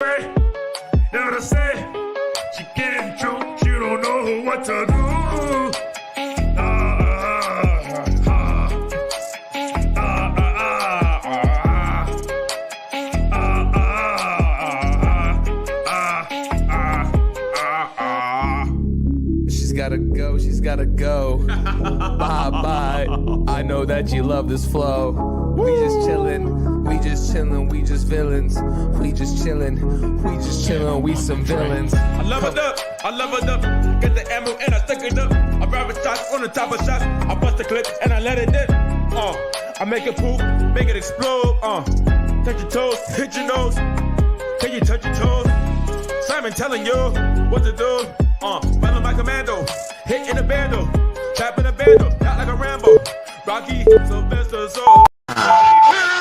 You know what I say? She can't joke, she don't know what to do. She's gotta go. Bye. I know that you love this flow. We just chillin', we just villains. We just chillin', we some villains. I leveled up, get the ammo and I stuck it up. I grab shots on the top of shots. I bust the clip and I let it dip. I make it poop, make it explode. Touch your toes, hit your nose. Can you touch your toes? Simon telling you what to do. Follow my commando, hit in the bando, trap in the bando, not like a Rambo. Rocky, Sylvester, so.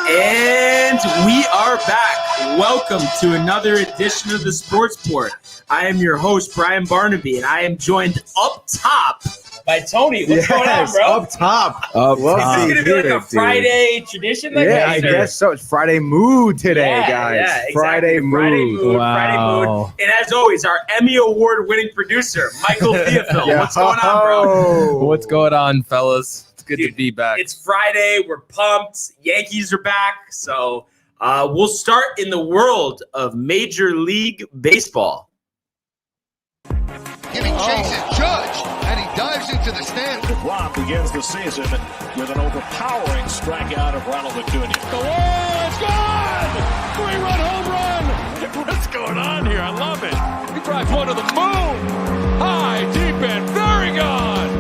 And we are back. Welcome to another edition of the Sports Port. I am your host, Brian Barnaby, and I am joined up top by Tony. What's going on, bro? Up top. Is this going to be like a Friday tradition? I guess so. It's Friday mood today, guys. Yeah, exactly. Friday mood. Wow. Friday mood. And as always, our Emmy Award-winning producer, Michael Theophil. What's going on, bro? What's going on, fellas? It's good to be back. It's Friday. We're pumped. Yankees are back. So we'll start in the world of Major League Baseball. Giving chases Judge, and he dives into the stand. DeGrom begins the season with an overpowering strikeout of Ronald Acuna. The wall is gone! 3-run home run! What's going on here? I love it. He drives one to the moon. High, deep, and very gone.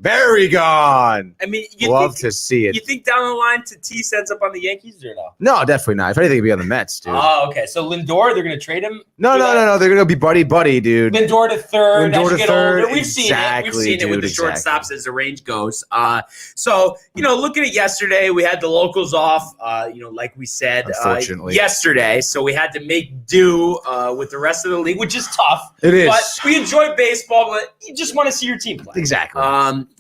Very gone. I mean, love to see it. You think down the line Tatis ends up on the Yankees or no? No, definitely not. If anything, it'd be on the Mets, dude. Oh, okay. So Lindor, they're going to trade him? No. They're going to be buddy, dude. Lindor to third. Lindor to third. We've seen it with the shortstops as the range goes. So, looking at yesterday, we had the locals off, like we said, unfortunately, yesterday. So we had to make do with the rest of the league, which is tough. It is. But we enjoy baseball, but you just want to see your team play. Exactly.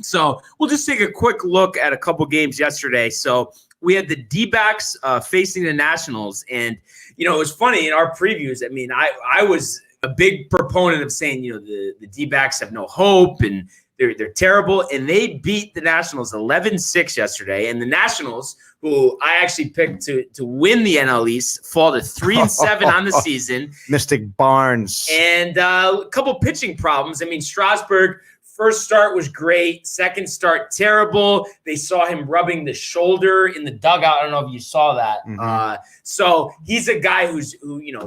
So we'll just take a quick look at a couple games yesterday. So we had the D-backs facing the Nationals. And, it was funny in our previews. I mean, I was a big proponent of saying, the D-backs have no hope and they're terrible. And they beat the Nationals 11-6 yesterday. And the Nationals, who I actually picked to win the NL East, fall to 3-7 on the season. Mystic Barnes. And a couple pitching problems. I mean, Strasburg, first start was great. Second start, terrible. They saw him rubbing the shoulder in the dugout. I don't know if you saw that. Mm-hmm. So he's a guy who,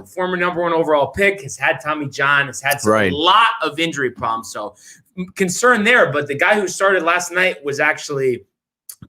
former number 1 overall pick, has had Tommy John, has had a lot of injury problems. So concern there. But the guy who started last night was actually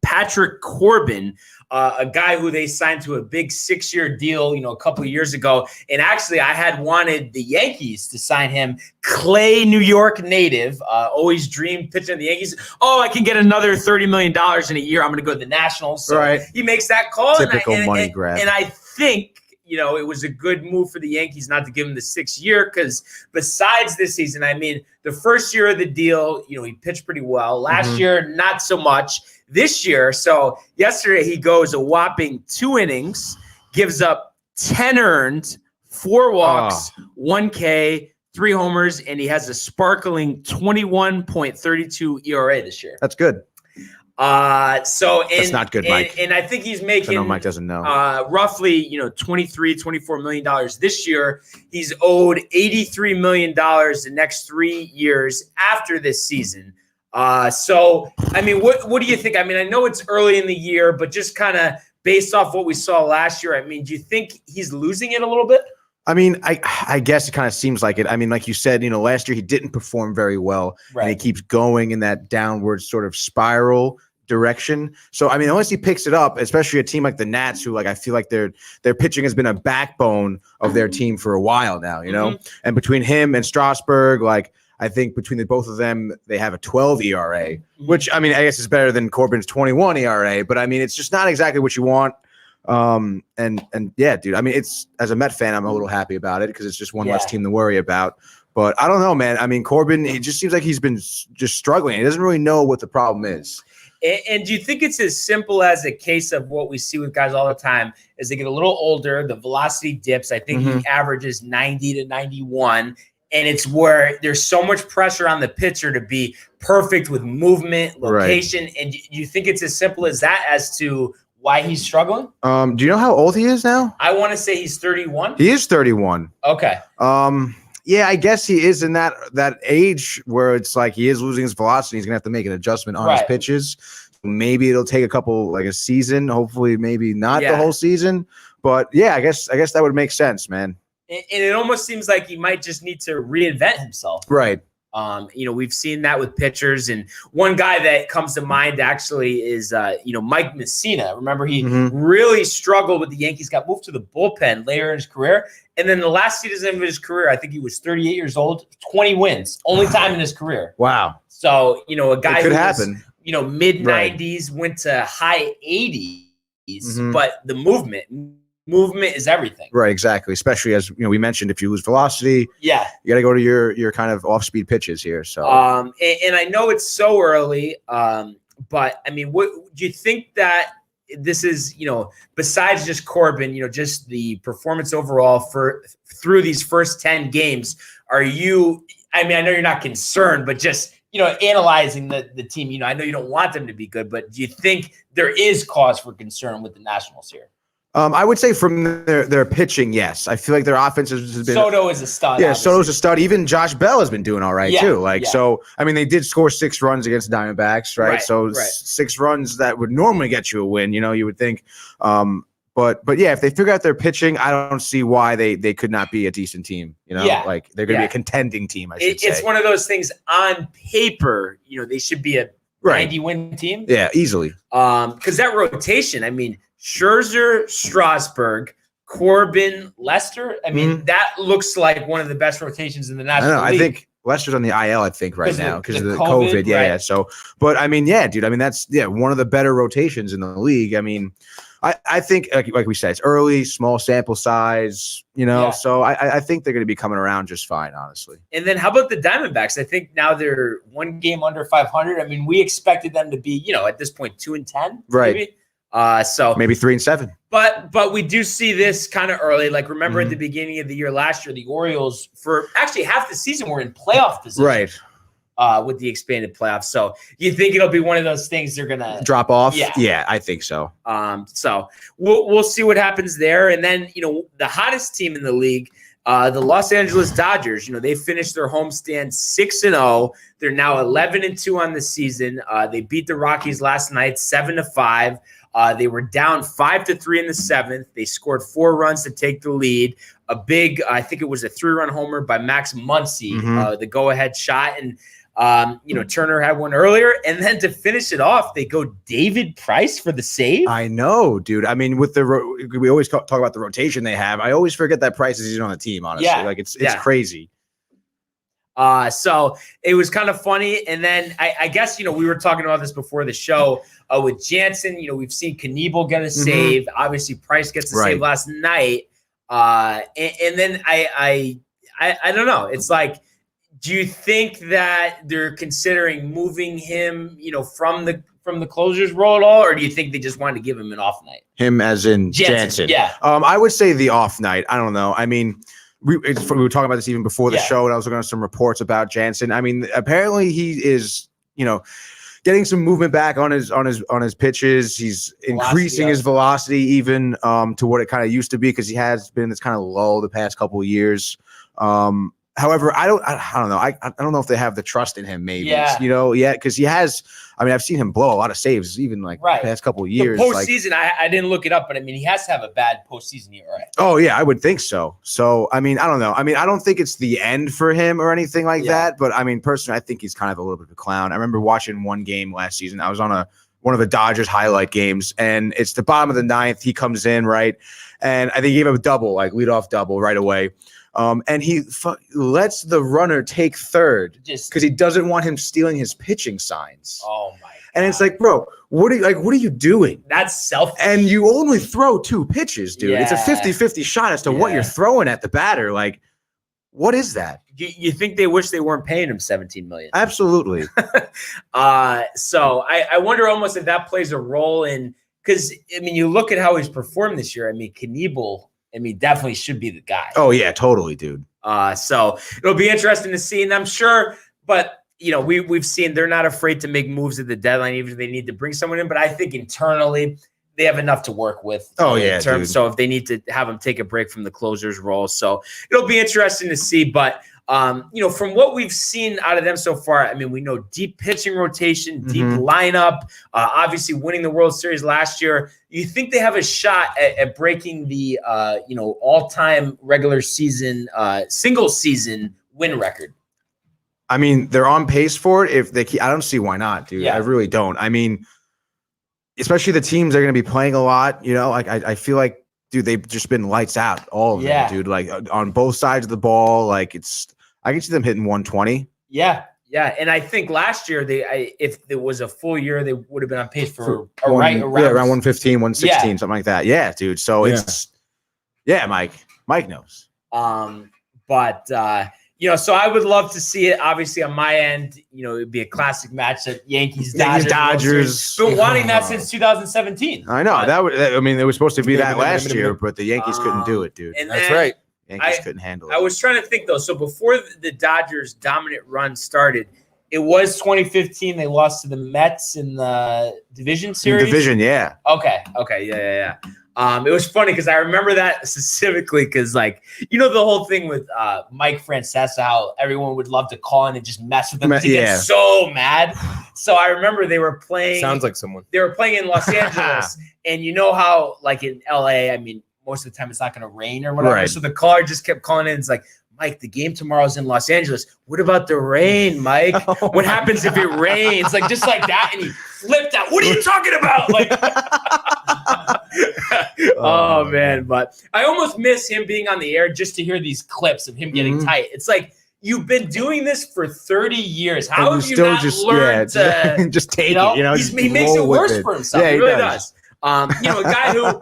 Patrick Corbin, a guy who they signed to a big 6-year deal, a couple of years ago. And actually, I had wanted the Yankees to sign him. Clay, New York native, always dreamed pitching the Yankees. Oh, I can get another $30 million in a year. I'm going to go to the Nationals. So he makes that call. Typical money grab. And I think, it was a good move for the Yankees not to give him the 6th year because besides this season, I mean, the first year of the deal, he pitched pretty well. Last year, not so much. This year, so yesterday he goes a whopping 2 innings, gives up 10 earned, 4 walks, 1 K, 3 homers, and he has a sparkling 21.32 ERA this year. That's good. That's not good, Mike. And I think he's making, I know Mike doesn't know. Roughly, $23-24 million this year. He's owed $83 million the next 3 years after this season. So, I mean, what do you think? I mean, I know it's early in the year, but just kind of based off what we saw last year, I mean, do you think he's losing it a little bit? I mean, I guess it kind of seems like it. I mean, like you said, last year he didn't perform very well, and he keeps going in that downward sort of spiral direction. So, I mean, unless he picks it up, especially a team like the Nats, who I feel like their pitching has been a backbone of their team for a while now, and between him and Strasburg, I think between the both of them, they have a 12 ERA, which, I mean, I guess is better than Corbin's 21 ERA, but I mean, it's just not exactly what you want. And yeah, dude, I mean, it's, as a Met fan, I'm a little happy about it because it's just one less team to worry about. But I don't know, man. I mean, Corbin, it just seems like he's been just struggling. He doesn't really know what the problem is. And do you think it's as simple as a case of what we see with guys all the time? As they get a little older, the velocity dips. I think he averages 90 to 91. And it's where there's so much pressure on the pitcher to be perfect with movement, location. Right. And you think it's as simple as that as to why he's struggling? Do you know how old he is now? I want to say he's 31. He is 31. Okay. Yeah, I guess he is in that age where it's like he is losing his velocity. He's gonna have to make an adjustment on his pitches. Maybe it'll take a season. Hopefully, maybe not the whole season. But yeah, I guess that would make sense, man. And it almost seems like he might just need to reinvent himself. Right. We've seen that with pitchers, and one guy that comes to mind actually is, Mike Messina. Remember, he really struggled with the Yankees, got moved to the bullpen later in his career. And then the last season of his career, I think he was 38 years old, 20 wins, only time in his career. Wow. So, a guy it could who happen. Was, mid-90s, went to high 80s, but the movement is everything. Right, exactly. Especially as we mentioned, if you lose velocity, you got to go to your kind of off-speed pitches here. So, and I know it's so early, but I mean, what do you think that this is? Besides just Corbin, just the performance overall through these first 10 games. Are you? I mean, I know you're not concerned, but just analyzing the team. I know you don't want them to be good, but do you think there is cause for concern with the Nationals here? I would say from their pitching, yes. I feel like their offense has been. Soto is a stud. Yeah, obviously. Soto's a stud. Even Josh Bell has been doing all right too. So I mean, they did score 6 runs against the Diamondbacks, right? So 6 runs that would normally get you a win. You would think. But yeah, if they figure out their pitching, I don't see why they could not be a decent team. Like they're going to be a contending team. I should say. It's one of those things on paper. They should be a 90-win team. Yeah, easily. Because that rotation, I mean. Scherzer, Strasburg, Corbin, Lester. I mean, that looks like one of the best rotations in the National League. I think Lester's on the IL, right now because of the COVID. Yeah. So, but I mean, yeah, dude. I mean, that's one of the better rotations in the league. I mean, I think like we said, it's early, small sample size. So I think they're going to be coming around just fine, honestly. And then how about the Diamondbacks? I think now they're 1 game under 500. I mean, we expected them to be, at this point 2-10, right? Maybe. So maybe 3-7, but we do see this kind of early. Like remember at the beginning of the year last year, the Orioles for actually half the season were in playoff position, right? With the expanded playoffs. So you think it'll be one of those things they're gonna drop off? Yeah, I think so. So we'll see what happens there. And then the hottest team in the league, the Los Angeles Dodgers. They finished their homestand 6-0. They're now 11-2 on the season. They beat the Rockies last night 7-5. They were down 5-3 in the 7th. They scored 4 runs to take the lead. A big, I think it was a 3-run homer by Max Muncy, the go-ahead shot. And, Turner had one earlier. And then to finish it off, they go David Price for the save. I know, dude. I mean, with we always talk about the rotation they have. I always forget that Price is on the team, honestly. It's crazy. So it was kind of funny. And then I guess, we were talking about this before the show with Jansen. We've seen Knievel get a save. Obviously, Price gets a save last night. And then I don't know. It's like, do you think that they're considering moving him, from the closer's role at all? Or do you think they just wanted to give him an off night? Him as in Jansen. Yeah. I would say the off night. I don't know. I mean, we were talking about this even before the show, and I was looking at some reports about Jansen. I mean, apparently he is, getting some movement back on his pitches. He's increasing his velocity even to what it kind of used to be because he has been in this kind of lull the past couple of years. However, I don't know. I don't know if they have the trust in him. Maybe because he has. I mean, I've seen him blow a lot of saves, even the past couple of years. The postseason, I didn't look it up, but I mean, he has to have a bad postseason year, right? Oh yeah, I would think so. So I mean, I don't know. I mean, I don't think it's the end for him or anything like that. But I mean, personally, I think he's kind of a little bit of a clown. I remember watching one game last season. I was on one of the Dodgers highlight games, and it's the bottom of the 9th. He comes in and I think he gave him a double, leadoff double right away. And he lets the runner take third because he doesn't want him stealing his pitching signs. Oh my God. And it's like, bro, what are you doing? That's selfish. And you only throw 2 pitches, dude. It's a 50-50 shot as to what you're throwing at the batter. Like, What is that? You think they wish they weren't paying him $17 million? Absolutely. So I wonder almost if that plays a role in, because I mean, you look at how he's performed this year. I mean, Knievel, definitely should be the guy. Oh yeah, totally, dude. So it'll be interesting to see, and I'm sure, but we've seen they're not afraid to make moves at the deadline, even if they need to bring someone in. But I think internally they have enough to work with. Oh yeah, dude. So if they need to have him take a break from the closer's role, so it'll be interesting to see. But from what we've seen out of them so far, I mean, we know deep pitching rotation, deep lineup, obviously winning the World Series last year. You think they have a shot at breaking the all-time regular season single season win record? I mean, they're on pace for it. If they keep, I don't see why not, dude. Yeah. I really don't. I mean, especially the teams that are going to be playing a lot. Like I feel like, dude, they've just been lights out, all of them, dude. Like on both sides of the ball. Like I can see them hitting 120. Yeah, and I think last year if it was a full year, they would have been on pace for around 115, 116, something like that. Yeah, dude. So it's Mike knows. So I would love to see it. Obviously, on my end, it'd be a classic match at Yankees Dodgers. Been wanting that since 2017. I know it was supposed to be that last year, but the Yankees couldn't do it, dude. And that's right. Yankees couldn't handle it. I was trying to think though. So before the Dodgers' dominant run started, it was 2015. They lost to the Mets in the division series. Yeah. Okay. Yeah. It was funny because I remember that specifically because, the whole thing with Mike Francesa, how everyone would love to call in and just mess with him. He gets so mad. So I remember they were playing. Sounds like someone. They were playing in Los Angeles, and you know how, in LA, I mean, most of the time it's not going to rain or whatever. Right. So the caller just kept calling in. It's like, Mike, the game tomorrow is in Los Angeles. What about the rain, Mike? What happens if it rains? Just like that. And he flipped out. What are you talking about? Oh, man. But I almost miss him being on the air just to hear these clips of him getting tight. It's like, you've been doing this for 30 years. How have you not learned to just take it? He makes it worse for himself. He really does. A guy who,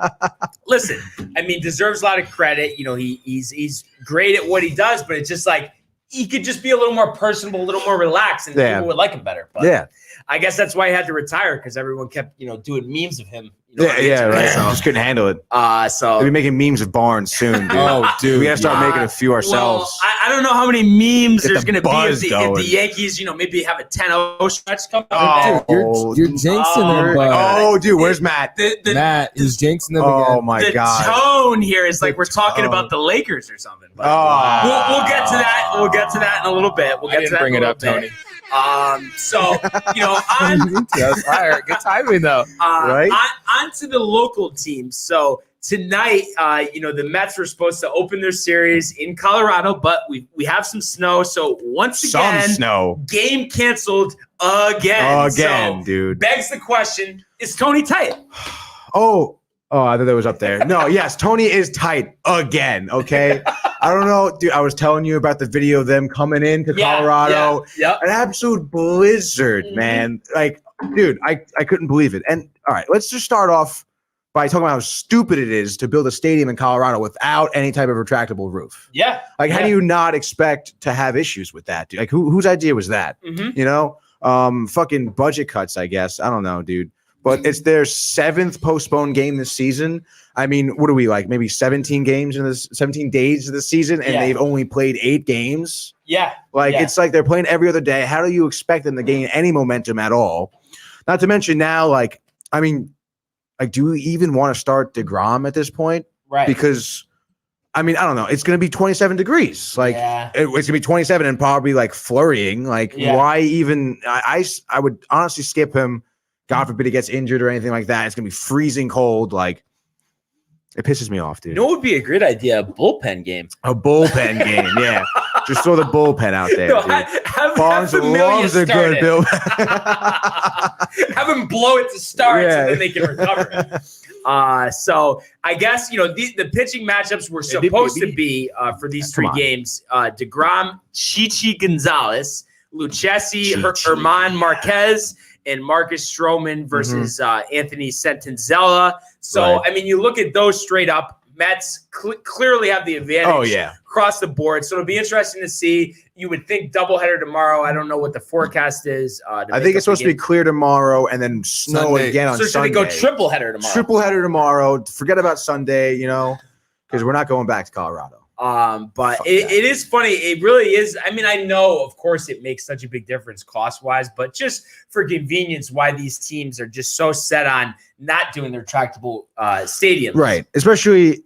listen, deserves a lot of credit. He's great at what he does, but it's just like he could just be a little more personable, a little more relaxed, and people would like him better. But I guess that's why he had to retire, because everyone kept, doing memes of him. Right. So just couldn't handle it. So we'll be making memes of Barnes soon, dude. Oh, dude, we gotta start making a few ourselves. Well, I don't know how many memes there's gonna be if the Yankees, maybe have a 10-0 stretch coming. Dude, you're jinxing them. Oh, dude, where's Matt? Matt is jinxing them again. Oh my god. The tone here is like we're talking about the Lakers or something. But we'll get to that. We'll get to that in a little bit. We'll get to that. Bring it up, Tony. So good timing though. Right. On to the local teams. So tonight, the Mets were supposed to open their series in Colorado, but we have some snow. So once again, game canceled again. So, dude. Begs the question: is Tony tight? Oh, I thought that was up there. No, yes, Tony is tight again. Okay. I don't know, dude. I was telling you about the video of them coming into Colorado. Yeah. An absolute blizzard, man. Dude, I couldn't believe it. And all right, let's just start off by talking about how stupid it is to build a stadium in Colorado without any type of retractable roof. Yeah. How do you not expect to have issues with that, dude? Whose idea was that? Fucking budget cuts, I guess. I don't know, dude. But it's their 7th postponed game this season. What are we maybe 17 games in this 17 days of the season, and they've only played 8 games? Yeah. It's like they're playing every other day. How do you expect them to gain any momentum at all? Not to mention now, do you even want to start DeGrom at this point? Right. Because I don't know. It's going to be 27 degrees. It's going to be 27 and probably flurrying. Why even? I would honestly skip him. God forbid he gets injured or anything like that. It's going to be freezing cold. It pisses me off, dude. What would be a great idea? A bullpen game. A bullpen game, yeah. Just throw the bullpen out there. Barnes loves a good bullpen. Have him blow it to start so then they can recover it. So I guess, the pitching matchups were supposed to be for these 3 games. DeGrom, Chichi Gonzalez, Lucchesi, Herman Marquez, and Marcus Stroman versus Anthony Santangelo. So, you look at those straight up Mets clearly have the advantage. Oh, yeah. Across the board. So it'll be interesting to see. You would think doubleheader tomorrow. I don't know what the forecast is. I think it's supposed to be clear tomorrow and then snow Sunday. again on so Sunday. So should we go tripleheader tomorrow? Tripleheader tomorrow. Forget about Sunday, because we're not going back to Colorado. But it is funny. It really is. I mean, I know, of course, it makes such a big difference cost-wise, but just for convenience, why these teams are just so set on not doing their tractable stadiums. Right. Especially,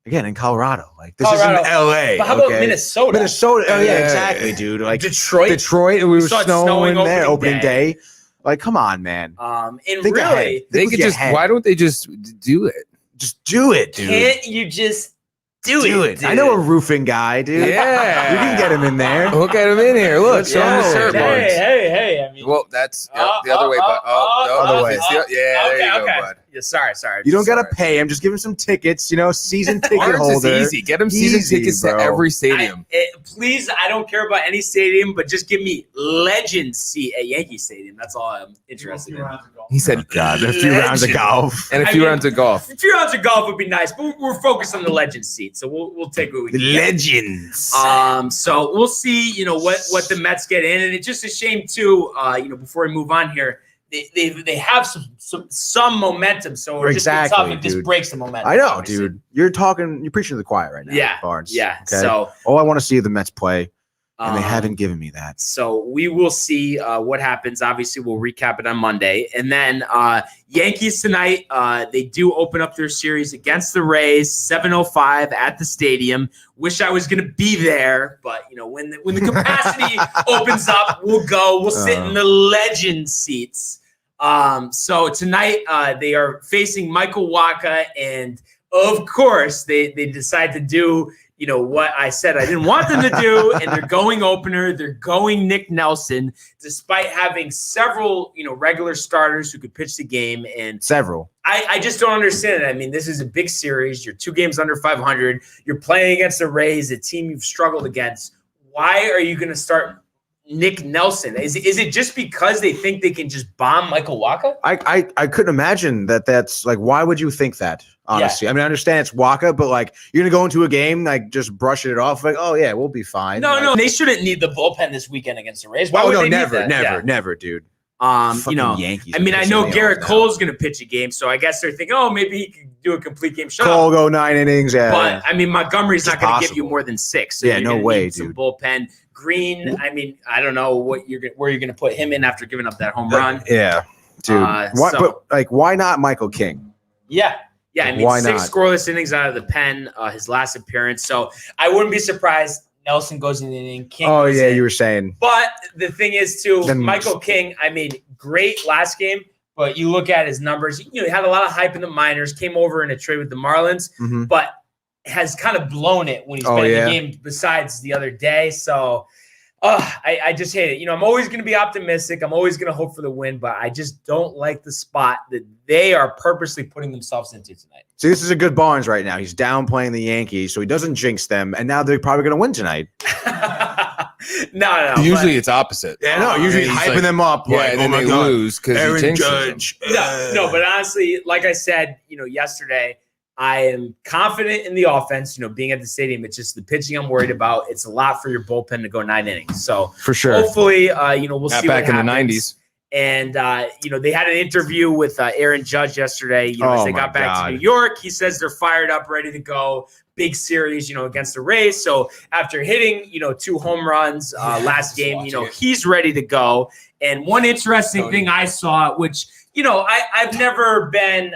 again, in Colorado. Like, this is in LA. But how about Minnesota? Minnesota. Oh, yeah, exactly, dude. Like Detroit, and we were snowing there opening day. Like, come on, man. And Think really, they could just. Why don't they just do it? Just do it, dude. Can't you just do it? Dude. I know a roofing guy, dude. Yeah. We can get him in there. We'll get him in here. Look, show him the surfboards. Hey. I mean, Well, that's the other way, but other way. There you go, bud. Yeah, sorry. You don't gotta pay him. Just give him some tickets. Season ticket Ours holder. is easy. Get him season tickets to every stadium. Please, I don't care about any stadium, but just give me legend seat at Yankee Stadium. That's all I'm interested in. He said, God, a few rounds of golf. And a few rounds of golf. A few rounds of golf would be nice, but we're focused on the legend seat, so we'll take what we can. Legends. So we'll see, what the Mets get in, and it's just a shame too. Before we move on here, they have some momentum, so it's just tough. It just breaks the momentum. I know, dude. You're preaching to the choir right now. Yeah, Barnes. Yeah. Okay? So all I want to see is the Mets play. And they haven't given me that. So we will see what happens. Obviously, we'll recap it on Monday. And then Yankees tonight, they do open up their series against the Rays, 7:05 at the stadium. Wish I was going to be there, but when the capacity opens up, we'll go. We'll sit in the legend seats. So tonight they are facing Michael Wacha, and of course they decide to do what I said I didn't want them to do, and they're going opener. They're going Nick Nelson, despite having several, regular starters who could pitch the game. And several. I just don't understand it. I mean, this is a big series. You're 2 games under 500. You're playing against the Rays, a team you've struggled against. Why are you going to start Nick Nelson? Is it just because they think they can just bomb Michael Wacha? I couldn't imagine that's like, why would you think that? Honestly, I mean, I understand it's Wacha, but like, you're gonna go into a game like just brushing it off, like, oh yeah, we'll be fine. No, they shouldn't need the bullpen this weekend against the Rays. Why would they need that? Never, dude. Yankees. I mean, I know Garrett Cole's gonna pitch a game, so I guess they're thinking, oh, maybe he can do a complete game shutout. Cole go 9 innings, yeah. But I mean, Montgomery's not gonna give you more than 6. So yeah, no way, dude. Some bullpen. Green. I mean, I don't know where you're gonna put him in after giving up that home run. Yeah, dude. Why not Michael King? Yeah. Yeah, I mean, why 6 not? Scoreless innings out of the pen, his last appearance. So I wouldn't be surprised. Nelson goes in the inning. King goes in. You were saying. But the thing is, too, Michael King, I mean, great last game, but you look at his numbers. He had a lot of hype in the minors, came over in a trade with the Marlins, but has kind of blown it when he's been in the game besides the other day. So I just hate it. I'm always going to be optimistic. I'm always going to hope for the win, but I just don't like the spot that they are purposely putting themselves into tonight. See, this is a good Barnes right now. He's downplaying the Yankees, so he doesn't jinx them, and now they're probably going to win tonight. No. Usually it's opposite. Yeah, no. Usually hyping them up. Yeah, like, and then they lose because Aaron Judge. No, but honestly, like I said, yesterday, I am confident in the offense, being at the stadium. It's just the pitching I'm worried about. It's a lot for your bullpen to go 9 innings. So for sure, hopefully, we'll see back what in happens. the 90s. And, they had an interview with Aaron Judge yesterday. As they got back to New York, he says they're fired up, ready to go. Big series, against the Rays. So after hitting, 2 home runs last game, he's ready to go. And one interesting thing I saw, which, I've never been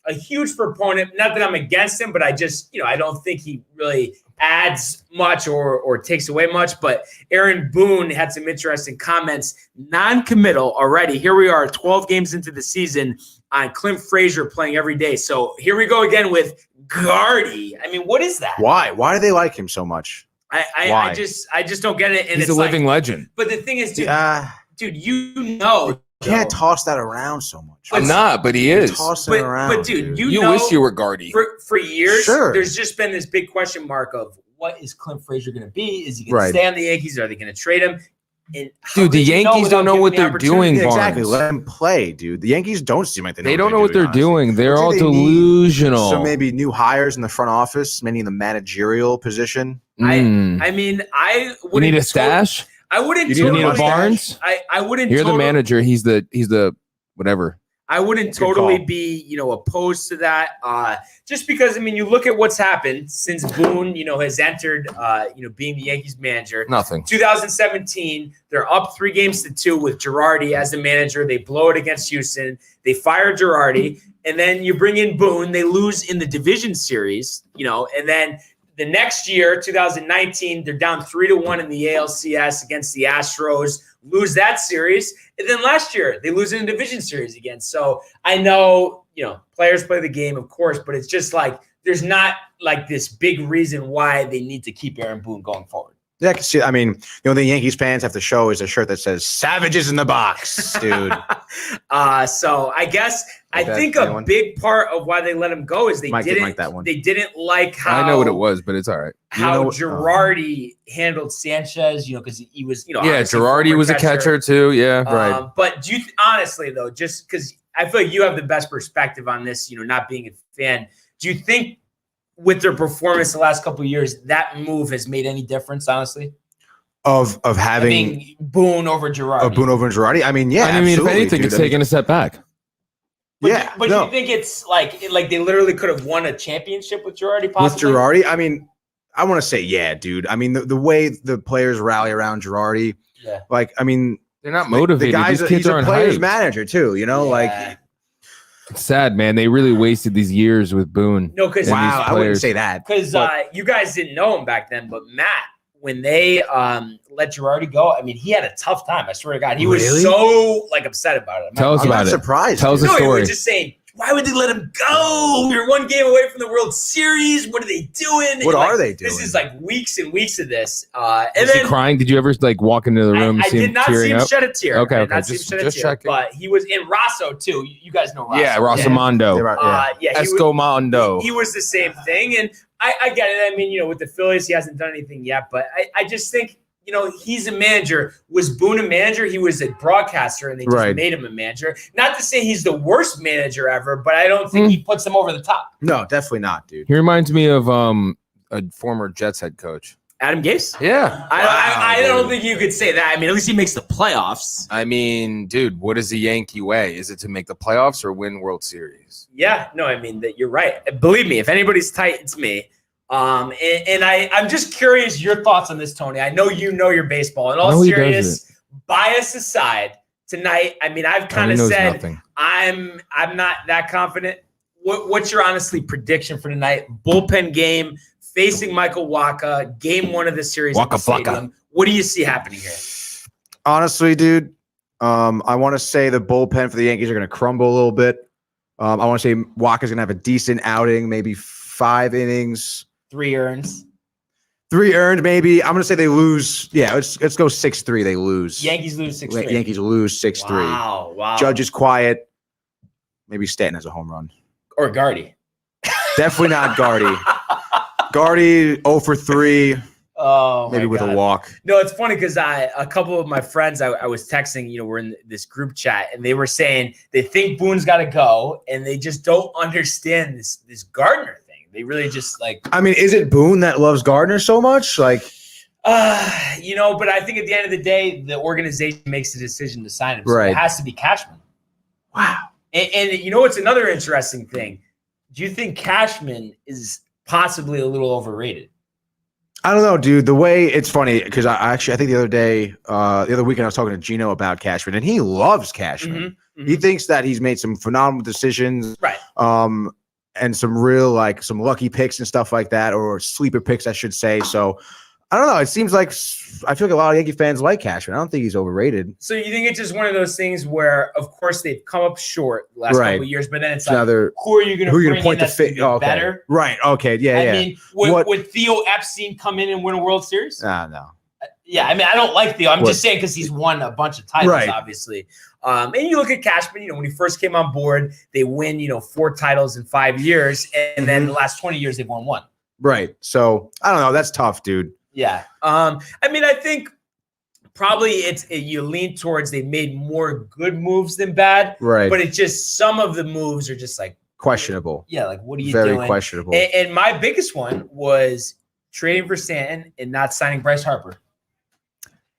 a huge proponent, not that I'm against him, but I just, I don't think he really adds much or takes away much. But Aaron Boone had some interesting comments, non-committal already. Here we are 12 games into the season on Clint Frazier playing every day. So here we go again with Gardy. I mean, what is that? Why do they like him so much? I just don't get it. And he's a living legend. But the thing is, dude, you can't toss that around so much. I'm not, but he is. Tossing around, but dude, you wish you were Gardy. For years, sure. There's just been this big question mark of what is Clint Frazier going to be? Is he going to stay on the Yankees? Are they going to trade him? Dude, the Yankees don't know what they're doing, Yeah, exactly. Barnes. Let them play, dude. The Yankees don't seem like They don't know what they're doing. They're all delusional. So maybe new hires in the front office, many in the managerial position. I mean, I We wouldn't need a stash. I wouldn't. You need a Barnes. I wouldn't. You're the manager. He's the whatever. I wouldn't totally be, opposed to that. Just because, I mean, you look at what's happened since Boone, has entered, being the Yankees manager. Nothing. 2017, they're up 3-2 with Girardi as the manager. They blow it against Houston. They fire Girardi, and then you bring in Boone. They lose in the division series, and then the next year, 2019, they're down 3-1 in the ALCS against the Astros, lose that series. And then last year, they lose in the division series again. So I know, players play the game, of course, but it's just like there's not like this big reason why they need to keep Aaron Boone going forward. Yeah, I can see. I mean, the Yankees fans have to show is a shirt that says "Savages in the box," dude. So I guess I think a big part of why they let him go is they didn't like how I know what it was, but it's all right. How Girardi handled Sanchez, because he was, Girardi was a catcher too. Yeah, right. But do you honestly though, just because I feel like you have the best perspective on this, not being a fan, do you think with their performance the last couple of years, that move has made any difference, honestly? Of having Boone over Girardi. Of Boone over Girardi? I mean, yeah. I mean, if anything, it's taking a step back. But you think it's like they literally could have won a championship with Girardi, possibly? With Girardi? I mean, I want to say, yeah, dude. I mean, the way the players rally around Girardi, they're not motivated. He's a player's manager too, It's sad, man. They really wasted these years with Boone. No, because I wouldn't say that. Because you guys didn't know him back then, but Matt, when they let Girardi go, I mean, he had a tough time. I swear to God, he was so upset about it. Tell us about it. Surprised. Tell us a story. He was just saying, why would they let him go? We were 1 game away from the World Series. What are they doing? What are they doing? This is weeks and weeks of this. And was he crying? Did you ever walk into the room and see him tearing up? I did not see him shed a tear. Okay. Just checking. But he was in Rosso too. You guys know Rosso. Yeah, Rossamondo. Escomondo. He was the same thing. And I get it. I mean, with the Phillies, he hasn't done anything yet. But I just think, he's a manager. Was Boone a manager? He was a broadcaster, and they just made him a manager. Not to say he's the worst manager ever, but I don't think he puts them over the top. No, definitely not, dude. He reminds me of a former Jets head coach. Adam Gase? Yeah. I don't think you could say that. I mean, at least he makes the playoffs. I mean, dude, what is the Yankee way? Is it to make the playoffs or win World Series? Yeah. No, I mean, you're right. Believe me, if anybody's tight, it's me. And I'm just curious your thoughts on this, Tony. I know you know your baseball. In all serious, bias aside, tonight, I mean, I've kind of said nothing. I'm not that confident. What's your honestly prediction for tonight? Bullpen game facing Michael Wacha, game 1 of the series. Waka. What do you see happening here? Honestly, dude, I want to say the bullpen for the Yankees are going to crumble a little bit. I want to say Wacha's going to have a decent outing, maybe 5 innings. 3 earns. 3 earned, maybe. I'm going to say they lose. Yeah, let's go 6-3. They lose. Yankees lose 6-3. Yankees lose 6-3. Wow. Judge is quiet. Maybe Stanton has a home run. Or Gardy. Definitely not Gardy. Gardy 0 for 3. Oh, maybe with a walk. No, it's funny because a couple of my friends I was texting, we're in this group chat, and they were saying they think Boone's got to go, and they just don't understand this Gardner thing. They really just I mean, is it Boone that loves Gardner so much? But I think at the end of the day, the organization makes the decision to sign him. So it has to be Cashman. Wow. And it's another interesting thing. Do you think Cashman is possibly a little overrated? I don't know, dude. The way it's funny because I think the other weekend I was talking to Gino about Cashman, and he loves Cashman. Mm-hmm. He thinks that he's made some phenomenal decisions, right? And some real some lucky picks and stuff like that, or sleeper picks, I should say. So I don't know. It seems like I feel like a lot of Yankee fans like Cashman. I don't think he's overrated. So you think it's just one of those things where, of course, they've come up short the last couple of years, but then it's who are you going to point to fit better? Right. Okay. Yeah. I mean, would Theo Epstein come in and win a World Series? No. Yeah, I mean, I don't like Theo. I'm just saying because he's won a bunch of titles, obviously. And you look at Cashman, when he first came on board, they win, 4 titles in 5 years. And then the last 20 years, they've won 1. Right. So, I don't know. That's tough, dude. Yeah. I mean, I think probably you lean towards they made more good moves than bad. Right. But it's just some of the moves are just like questionable. Yeah, like what are you doing? Very questionable. And my biggest one was trading for Stanton and not signing Bryce Harper.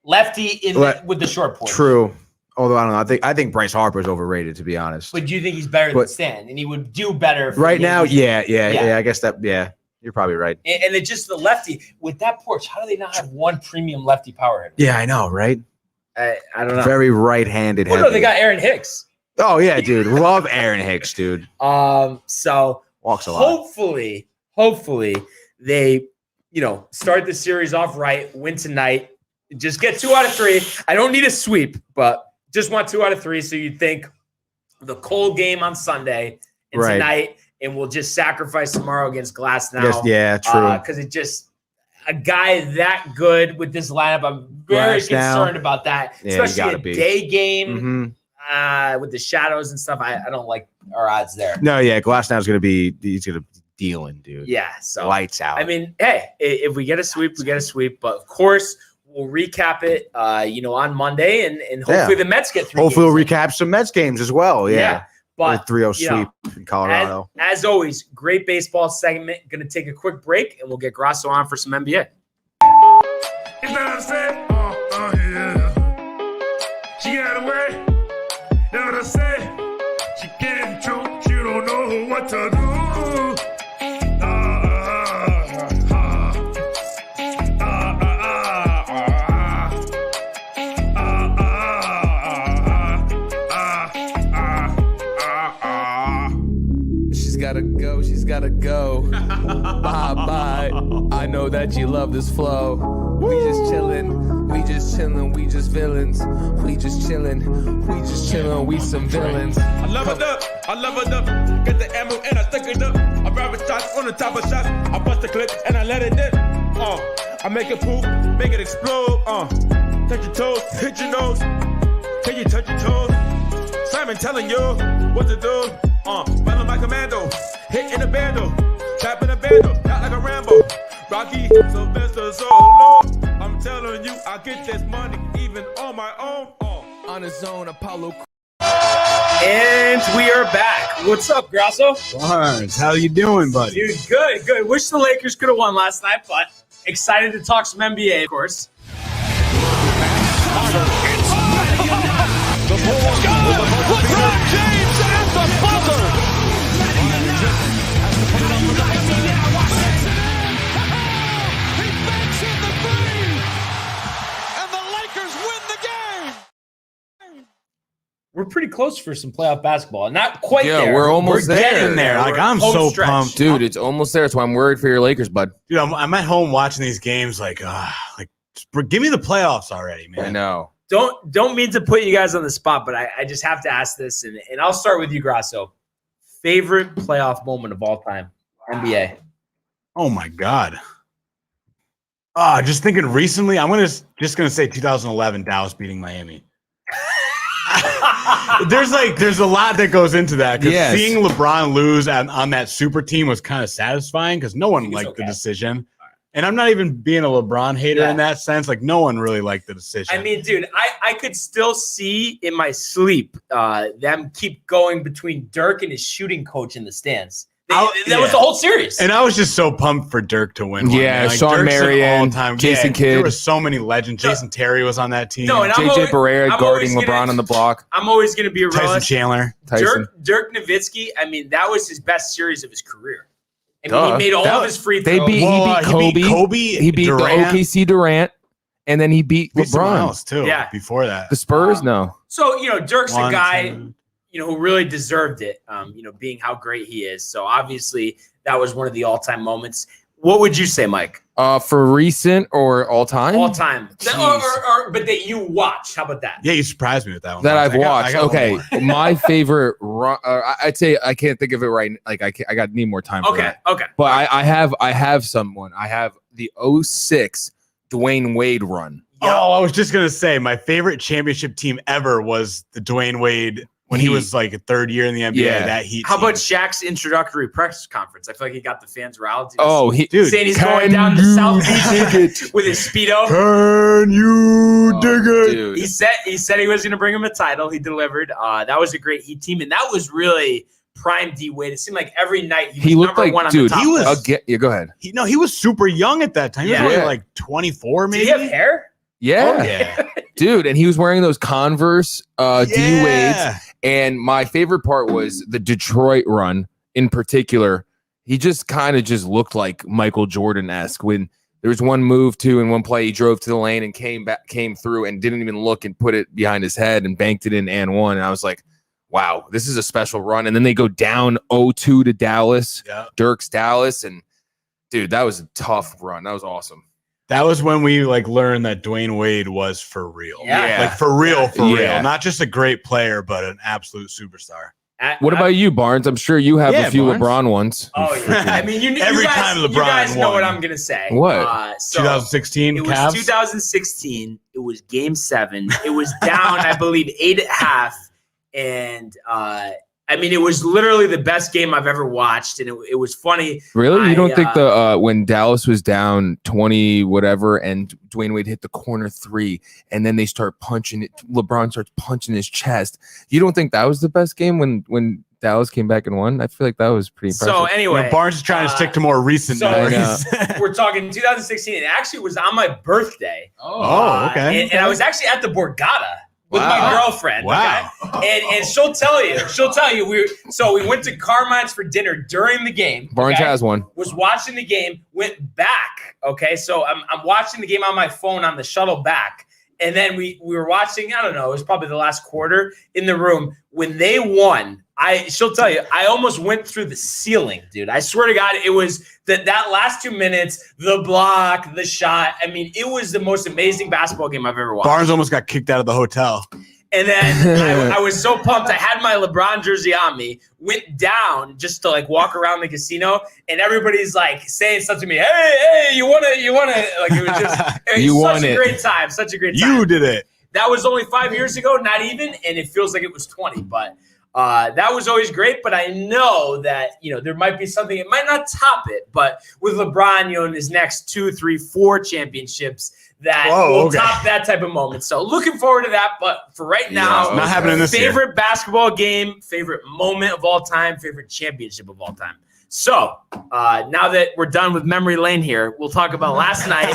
Lefty with the short porch. True. Although I don't know. I think Bryce Harper is overrated, to be honest. But do you think he's better than Stanton? And he would do better right now? Yeah. I guess you're probably right. And it's just the lefty with that porch. How do they not have one premium lefty power hitter? Yeah, I know, right? I don't know. Very right-handed. Well, no, they got Aaron Hicks. Oh yeah, dude. Love Aaron Hicks, dude. So walks a lot. Hopefully they, start the series off right, win tonight, just get 2 out of 3. I don't need a sweep, but just want 2 out of 3. So you'd think the Cole game on Sunday and tonight, and we'll just sacrifice tomorrow against Glasnow. Yeah, true. Because it just a guy that good with this lineup, I'm very concerned about that, especially a day game. With the shadows and stuff, I don't like our odds there. No, yeah, Glasnow's he's gonna be dealing, dude. Yeah, so lights out. I mean, hey, if we get a sweep, we get a sweep. But of course, we'll recap it, on Monday, and hopefully the Mets get 3. Hopefully, we'll recap some Mets games as well. Yeah. But 3-0 sweep in Colorado. As always, great baseball segment. Going to take a quick break, and we'll get Grasso on for some NBA. You know what I'm saying? Yeah. She got away. You know what I'm saying? She can't choke. She don't know what to do. She's gotta go. Bye. I know that you love this flow. We just chillin', we just villains. We just chillin', we some villains. I love it up. Get the ammo and I stick it up. I grab shots on the top of shots. I bust the clip and I let it dip. I make it poop, make it explode. Touch your toes, hit your nose. Can you touch your toes? Simon telling you what to do. Running my commando, hitting the bando, trapping the bando, not like a Rambo. Rocky, Sylvester, Solo. I'm telling you, I get this money even on my own. On his own, Apollo. And we are back. What's up, Grasso? Barnes, how you doing, buddy? Dude, good. Wish the Lakers could have won last night, but excited to talk some NBA, of course. The Bulls. LeBron James at the buzzer. He banks in the three, and the Lakers win the game. We're pretty close for some playoff basketball. Not quite there. Yeah, we're almost there. Getting there. Like, I'm so pumped. Dude, it's almost there. That's why I'm worried for your Lakers, bud. Dude, I'm at home watching these games like give me the playoffs already, man. I know. Don't mean to put you guys on the spot, but I just have to ask this, and I'll start with you, Grasso. Favorite playoff moment of all time, NBA? Oh my God. Just thinking recently, I'm just gonna say 2011 Dallas beating Miami. There's a lot that goes into that, because seeing LeBron lose on that super team was kind of satisfying, because no one liked the decision. And I'm not even being a LeBron hater in that sense. Like, no one really liked the decision. I mean, dude, I could still see in my sleep them keep going between Dirk and his shooting coach in the stands. That was the whole series. And I was just so pumped for Dirk to win. Yeah, like, Sean Dirk's Marion, Jason Kidd. There were so many legends. Jason Terry was on that team. No, and JJ Barea guarding LeBron on the block. I'm always going to be a Tyson Chandler. Dirk Nowitzki, I mean, that was his best series of his career. I mean, he made all of his free throws. He beat Kobe. He beat Durant. the OKC Durant, and then he beat LeBron else too. Yeah, before that, the Spurs. No. So Dirk's a guy who really deserved it. Being how great he is. So obviously that was one of the all-time moments. What would you say, Mike? For recent or all time? All time. But that you watched. How about that? Yeah, you surprised me with that one. That I've watched. Okay, my favorite. I'd say I can't think of it right. Like I need more time. Okay. But I have someone. I have the 06 Dwayne Wade run. Oh, I was just gonna say my favorite championship team ever was the Dwayne Wade when he was like a third year in the NBA. Yeah. That Heat. How team. about Shaq's introductory press conference? I feel like he got the fans riled. Dude, saying he's going down to South Beach with his Speedo. Can you dig it? Dude. He said he was going to bring him a title. He delivered. That was a great Heat team, and that was really prime D Wade. It seemed like every night he was looked number like, one on dude, the top. he was. list. Yeah, go ahead. He was super young at that time. He was Yeah. only Yeah. like 24, maybe. Did he have hair? Yeah. Oh, yeah. Dude, and he was wearing those Converse D Wades. Yeah. And my favorite part was the Detroit run in particular. He just kind of just looked like Michael Jordan-esque when there was one move too, in one play he drove to the lane and came through and didn't even look and put it behind his head and banked it in and one. And I was like, wow, this is a special run. And then they go down 0-2 to Dallas, Dirk's Dallas. And dude, that was a tough run. That was awesome. That was when we like learned that Dwayne Wade was for real. Yeah. Like for real, Yeah. Not just a great player, but an absolute superstar. What about you, Barnes? I'm sure you have Yeah, a few Barnes. LeBron ones. Oh yeah. I mean, Every guys, time LeBron you guys know won. what I'm gonna say. What? So 2016 it was Cavs. 2016. It was Game 7. It was down, I believe, 8.5, and I mean, it was literally the best game I've ever watched, and it was funny. Really? You don't think the when Dallas was down 20 whatever and Dwayne Wade hit the corner 3 and then they start punching it, LeBron starts punching his chest. You don't think that was the best game when Dallas came back and won? I feel like that was pretty impressive. So anyway, Barnes is trying to stick to more recent memories. We're talking 2016. It actually was on my birthday. Oh, okay. And I was actually at the Borgata with my girlfriend. Wow. Okay? And she'll tell you. We went to Carmine's for dinner during the game. Barnes has one. Was watching the game, went back. Okay, so I'm watching the game on my phone on the shuttle back. And then we were watching, I don't know, it was probably the last quarter in the room. When they won, she'll tell you, I almost went through the ceiling, dude. I swear to God, it was that last 2 minutes, the block, the shot. I mean, it was the most amazing basketball game I've ever watched. Barnes almost got kicked out of the hotel. And then I was so pumped. I had my LeBron jersey on me, went down just to like walk around the casino, and everybody's like saying stuff to me. Hey, you wanna like it was just such a great time. Such a great time. You did it. That was only 5 years ago, not even, and it feels like it was 20. But that was always great. But I know that there might be something. It might not top it, but with LeBron, in his next 2, 3, 4 championships, that will top that type of moment. So looking forward to that. But for right now, not happening this year. Favorite basketball game, favorite moment of all time, favorite championship of all time. So now that we're done with memory lane here, we'll talk about last night.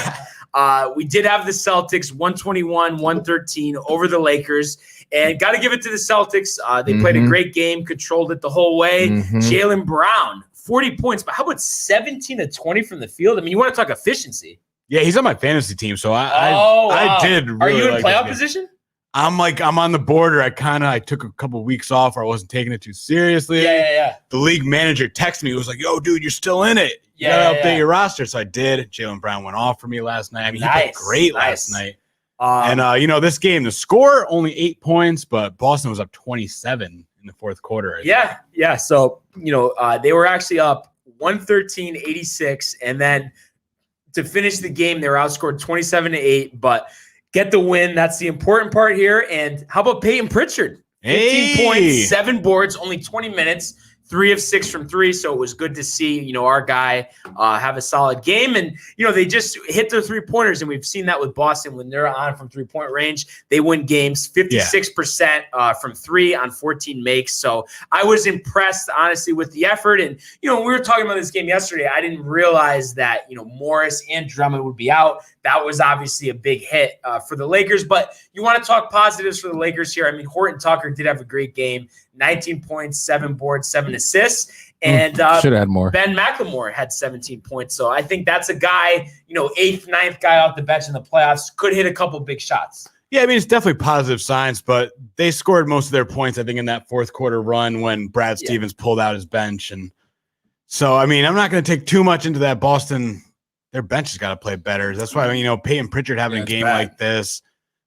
We did have the Celtics 121-113 over the Lakers. And got to give it to the Celtics. They played a great game, controlled it the whole way. Jaylen Brown, 40 points. But how about 17 of 20 from the field? I mean, you want to talk efficiency. Yeah, he's on my fantasy team, so I did really Are you in like playoff this game. position? I'm on the border. I took a couple weeks off, or I wasn't taking it too seriously. Yeah. The league manager texted me. He was like, "Yo, dude, you're still in it. You gotta update your roster." So I did. Jaylen Brown went off for me last night. I mean, he played great last night. And this game, the score only 8 points, but Boston was up 27 in the fourth quarter. Yeah. So they were actually up 113-86, and then to finish the game, they were outscored 27-8. But get the win. That's the important part here. And how about Peyton Pritchard? 15 points, 7 boards, only 20 minutes. 3 of 6 from 3, so it was good to see, our guy have a solid game. And, they just hit their 3-pointers, and we've seen that with Boston when they're on from 3-point range. They win games 56% from 3 on 14 makes. So I was impressed, honestly, with the effort. And, when we were talking about this game yesterday, I didn't realize that, Morris and Drummond would be out. That was obviously a big hit for the Lakers. But you want to talk positives for the Lakers here. I mean, Horton Tucker did have a great game. 19 points, 7 boards, 7 assists. And should have had more. Ben McLemore had 17 points. So I think that's a guy, 8th, 9th guy off the bench in the playoffs, could hit a couple big shots. Yeah, I mean, it's definitely positive signs, but they scored most of their points, I think, in that fourth quarter run when Brad Stevens pulled out his bench. And so, I mean, I'm not going to take too much into that. Boston, their bench has got to play better. That's why, Peyton Pritchard having a game like this,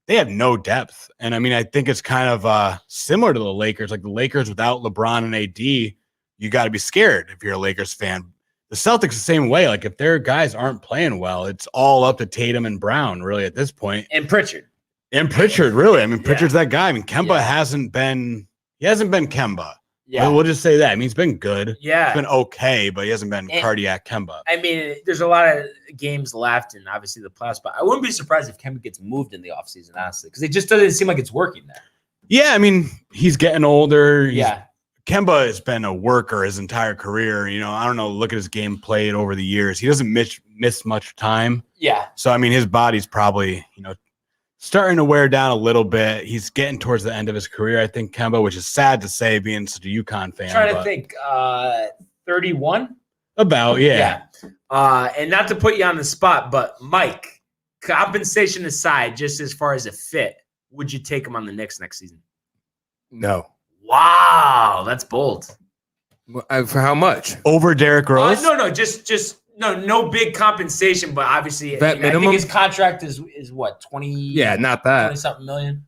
they have no depth. And I mean, I think it's kind of similar to the Lakers. Like the Lakers without LeBron and AD, you got to be scared if you're a Lakers fan. The Celtics the same way. Like if their guys aren't playing well, it's all up to Tatum and Brown really at this point. And Pritchard. Really. I mean, Pritchard's that guy. I mean, Kemba hasn't been He hasn't been Kemba. Yeah. We'll just say that. I mean, he's been good. Yeah. He's been okay, but he hasn't been cardiac Kemba. I mean, there's a lot of games left and obviously the playoffs, but I wouldn't be surprised if Kemba gets moved in the offseason, honestly, because it just doesn't seem like it's working there. Yeah, I mean, he's getting older. Yeah. Kemba has been a worker his entire career. You know, I don't know, look at his game played over the years. He doesn't miss much time. Yeah. So, I mean, his body's probably, starting to wear down a little bit. He's getting towards the end of his career, I think, Kemba, which is sad to say being such a UConn fan. Trying to think, 31? About, yeah. And not to put you on the spot, but Mike, compensation aside, just as far as a fit, would you take him on the Knicks next season? No. Wow, that's bold. For how much? Over Derrick Rose? No, just no big compensation, but obviously That minimum? I think his contract is what, 20? Yeah, not that. 20 something million.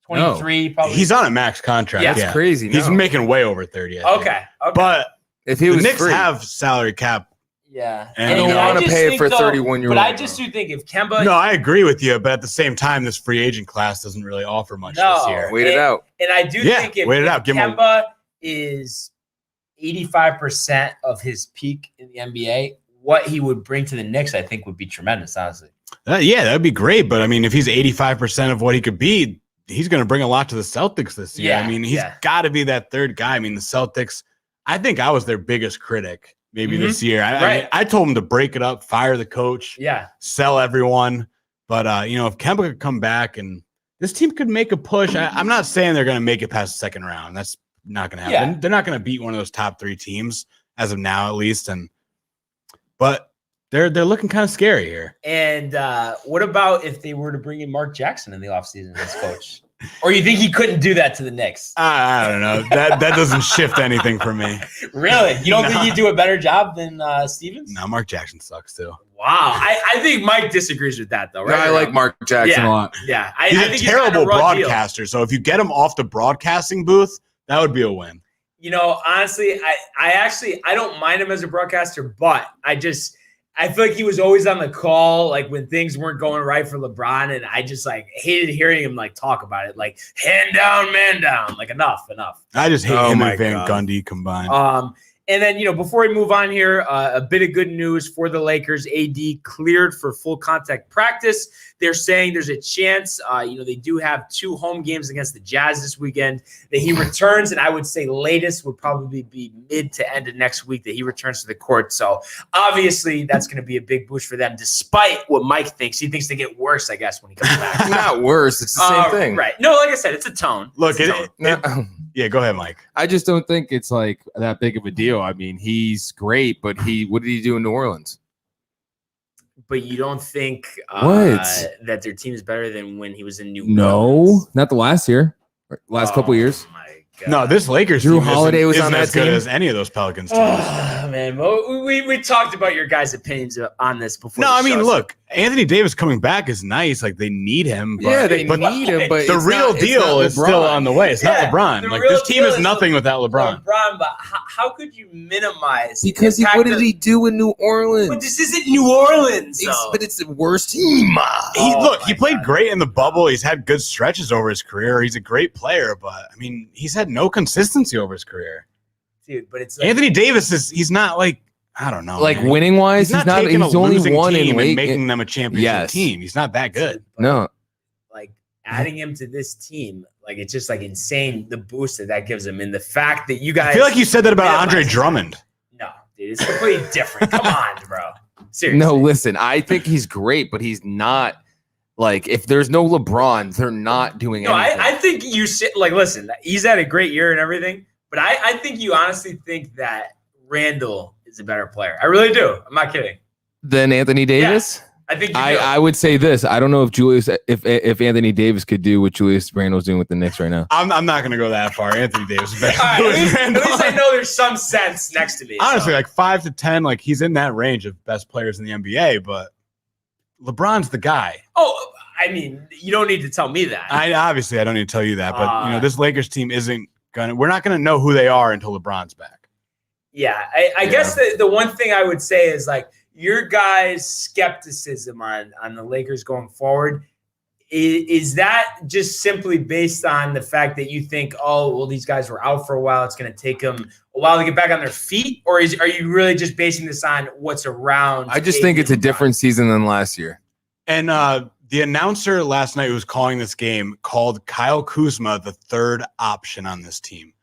23 probably. He's on a max contract. Yeah, That's crazy. He's no. making way over 30. I think. Okay. But If he the was Knicks free, have salary cap. Yeah. And I don't I want to just pay it think, for though, 31-year-old. But I just do think if Kemba No, I agree with you. But at the same time, this free agent class doesn't really offer much this year. wait it out. And I do think if wait it out. Give him Kemba is 85% of his peak in the NBA, what he would bring to the Knicks, I think, would be tremendous, honestly. Yeah, that'd be great. But I mean, if he's 85% of what he could be, he's going to bring a lot to the Celtics this year. Yeah, I mean, he's got to be that third guy. I mean, the Celtics, I think I was their biggest critic maybe this year. I told him to break it up, fire the coach, sell everyone. But, if Kemba could come back and this team could make a push, I'm not saying they're going to make it past the second round. That's not going to happen. Yeah. They're not going to beat one of those top 3 teams as of now, at least. But they're looking kind of scary here. And what about if they were to bring in Mark Jackson in the offseason as coach? Or you think he couldn't do that to the Knicks? I don't know. That doesn't shift anything for me. Really? You don't think he'd do a better job than Stevens? No, Mark Jackson sucks too. Wow. I think Mike disagrees with that, though, right? No, I like Mark Jackson a lot. Yeah. He's I a think terrible he's got a raw deal. broadcaster. So if you get him off the broadcasting booth, that would be a win. Honestly, I don't mind him as a broadcaster, but I feel like he was always on the call, like when things weren't going right for LeBron, and I just hated hearing him talk about it, like hand down, man down, like enough. I just hate him and Van Gundy combined. And then, before we move on here, a bit of good news for the Lakers. AD cleared for full contact practice. They're saying there's a chance, they do have 2 home games against the Jazz this weekend, that he returns. And I would say latest would probably be mid to end of next week that he returns to the court. So obviously that's going to be a big boost for them, despite what Mike thinks. He thinks they get worse, I guess, when he comes back. Not worse. It's the same thing. Right. No, like I said, it's a tone. Look, yeah, go ahead, Mike. I just don't think it's that big of a deal. I mean, he's great, but what did he do in New Orleans? But you don't think that their team is better than when he was in New Orleans? No, not the last year. Last couple years. My God. No, this Lakers Drew team Holiday was isn't on that as good team. as any of those Pelicans teams. Oh, man. Well, we talked about your guys' opinions on this before. No, the I mean, show, look, Anthony Davis coming back is nice. Like, they need him. But, Yeah, they but need him, but the real deal is still on the way. It's not LeBron. the Like, real this team deal is nothing without LeBron. But how could you minimize? Because what did he do in New Orleans? But this isn't New Orleans, though. But it's the worst team. He played great in the bubble. He's had good stretches over his career. He's a great player, but I mean, he's had no consistency over his career. Dude, but it's Anthony Davis he's not I don't know. Like man. winning wise, he's not taking he's a only losing one team in and making them a championship team. He's not that good. No. Like adding him to this team, it's just insane the boost that gives him, and the fact that you guys. I feel like you said that about Andre Drummond. No, dude, it's completely different. Come on, bro. Seriously. No, listen, I think he's great, but he's not if there's no LeBron, they're not doing anything. I think you should listen, he's had a great year and everything, but I think you honestly think that Randall is a better player. I really do. I'm not kidding. Then Anthony Davis? Yeah, I think I would say this. I don't know if Anthony Davis could do what Julius Randle's doing with the Knicks right now. I'm not going to go that far. Anthony Davis is better. Right, at least I know there's some sense next to me. Honestly, 5 to 10, he's in that range of best players in the NBA, but LeBron's the guy. Oh, I mean, you don't need to tell me that. I don't need to tell you that, but this Lakers team we're not going to know who they are until LeBron's back. Yeah, I guess the one thing I would say is your guys' skepticism on the Lakers going forward Is that just simply based on the fact that you think, oh, well, these guys were out for a while, it's going to take them a while to get back on their feet? Or are you really just basing this on what's around? I just think it's a different season than last year. And the announcer last night who was calling this game called Kyle Kuzma the third option on this team.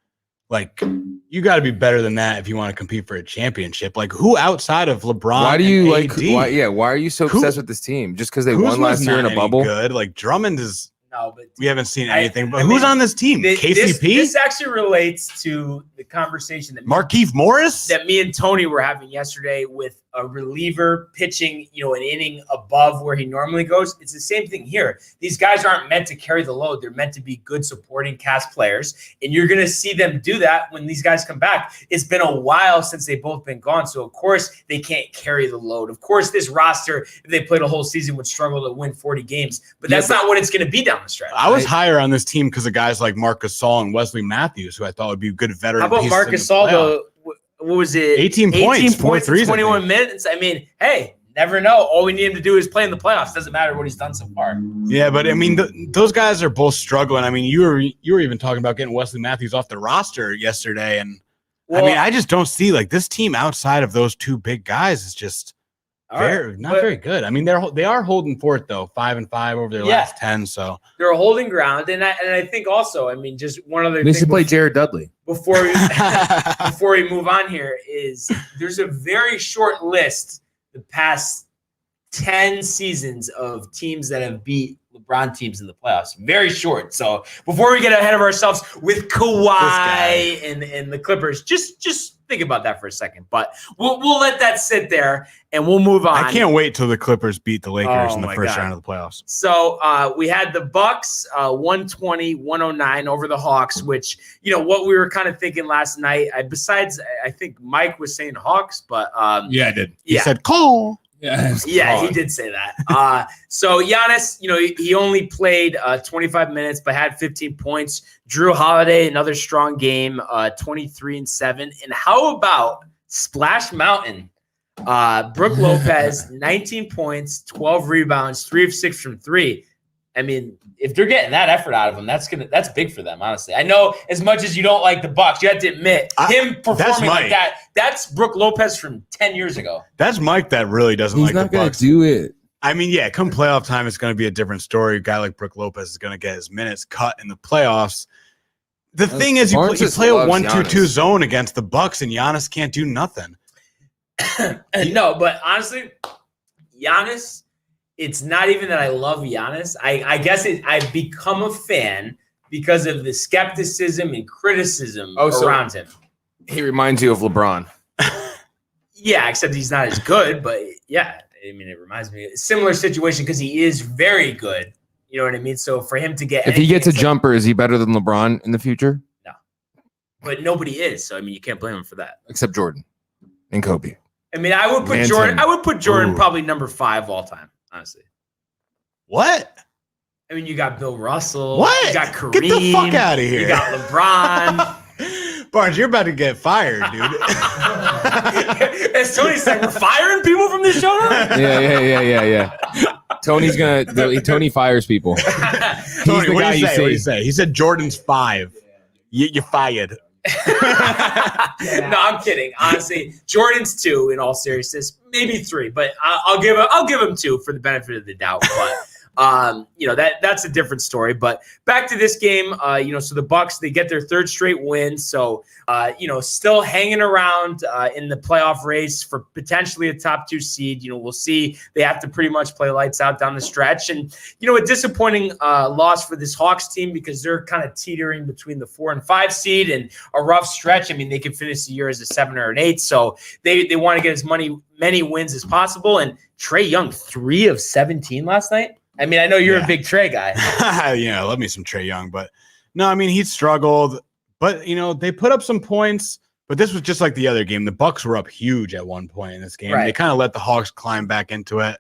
Like, you got to be better than that if you want to compete for a championship. Like, who outside of LeBron? Why do you and AD? Why are you so obsessed with this team? Just because they won last year in a bubble? Good. Like, Drummond is. No, but we haven't seen anything. But who's on this team? KCP. This actually relates to the conversation that Markieff Morris that me and Tony were having yesterday with a reliever pitching, an inning above where he normally goes. It's the same thing here. These guys aren't meant to carry the load. They're meant to be good supporting cast players, and you're going to see them do that when these guys come back. It's been a while since they've both been gone, so of course they can't carry the load. Of course, this roster, if they played a whole season, would struggle to win 40 games, but that's not what it's going to be down the stretch. I was higher on this team because of guys like Marc Gasol and Wesley Matthews, who I thought would be good veteran. How about Marc Gasol, though? What was it? 18 points, 4 threes, 21 minutes. I mean, hey, never know. All we need him to do is play in the playoffs. Doesn't matter what he's done so far. Yeah, but I mean, those guys are both struggling. I mean, you were even talking about getting Wesley Matthews off the roster yesterday, and I just don't see like this team outside of those two big guys is just very good. I mean, they are holding forth though, 5-5 over their last 10. So they're holding ground, and I think also, I mean, just one other thing. They should play Jared Dudley before we move on here is there's a very short list the past 10 seasons of teams that have beat LeBron teams in the playoffs. Very short. So before we get ahead of ourselves with Kawhi and the Clippers, just think about that for a second. But we'll let that sit there and we'll move on. I can't wait till the Clippers beat the Lakers in the first round of the playoffs. So we had the Bucks 120-109 over the Hawks, which, what we were kind of thinking last night. I think Mike was saying Hawks, but yeah, I did. He said call. Yeah, he did say that. So Giannis, he only played 25 minutes, but had 15 points. Drew Holiday, another strong game, 23-7. And how about Splash Mountain? Brook Lopez, 19 points, 12 rebounds, 3 of 6 from 3. I mean, if they're getting that effort out of him, that's big for them, honestly. I know as much as you don't like the Bucks, you have to admit him performing like that. That's Brook Lopez from 10 years ago. That's Mike that really doesn't like the Bucks. He's not going to do it. I mean, yeah, come playoff time, it's going to be a different story. A guy like Brook Lopez is going to get his minutes cut in the playoffs. The thing is, you play a 1-2-2 zone against the Bucks, and Giannis can't do nothing. No, but honestly, Giannis. It's not even that I love Giannis. I guess I've become a fan because of the skepticism and criticism around him. He reminds you of LeBron. Yeah, except he's not as good. But yeah, I mean, it reminds me of a similar situation because he is very good. You know what I mean? So for him to get if he gets a jumper, is he better than LeBron in the future? No, but nobody is. So I mean, you can't blame him for that. Except Jordan and Kobe. I mean, I would put Jordan. I would put Jordan probably number 5 all time. Honestly. What? I mean, you got Bill Russell. What? You got Kareem. Get the fuck out of here. You got LeBron. Barnes, you're about to get fired, dude. As Tony said, we're firing people from this show now? Yeah. Tony fires people. Tony, what do you say? He said Jordan's 5. You're fired. No, I'm kidding. Honestly, Jordan's 2 in all seriousness, maybe 3, but I'll give him 2 for the benefit of the doubt. But that's a different story. But back to this game, so the Bucks, they get their 3rd straight win. So still hanging around in the playoff race for potentially a top 2 seed. We'll see. They have to pretty much play lights out down the stretch. And a disappointing loss for this Hawks team because they're kind of teetering between the 4 and 5 seed and a rough stretch. I mean, they could finish the year as a 7 or an 8. So they want to get as many wins as possible. And Trae Young, 3 of 17 last night. I mean, I know you're a big Trae guy. I love me some Trae Young, but no, I mean, he struggled, but they put up some points, but this was just like the other game. The Bucks were up huge at one point in this game. Right. They kind of let the Hawks climb back into it.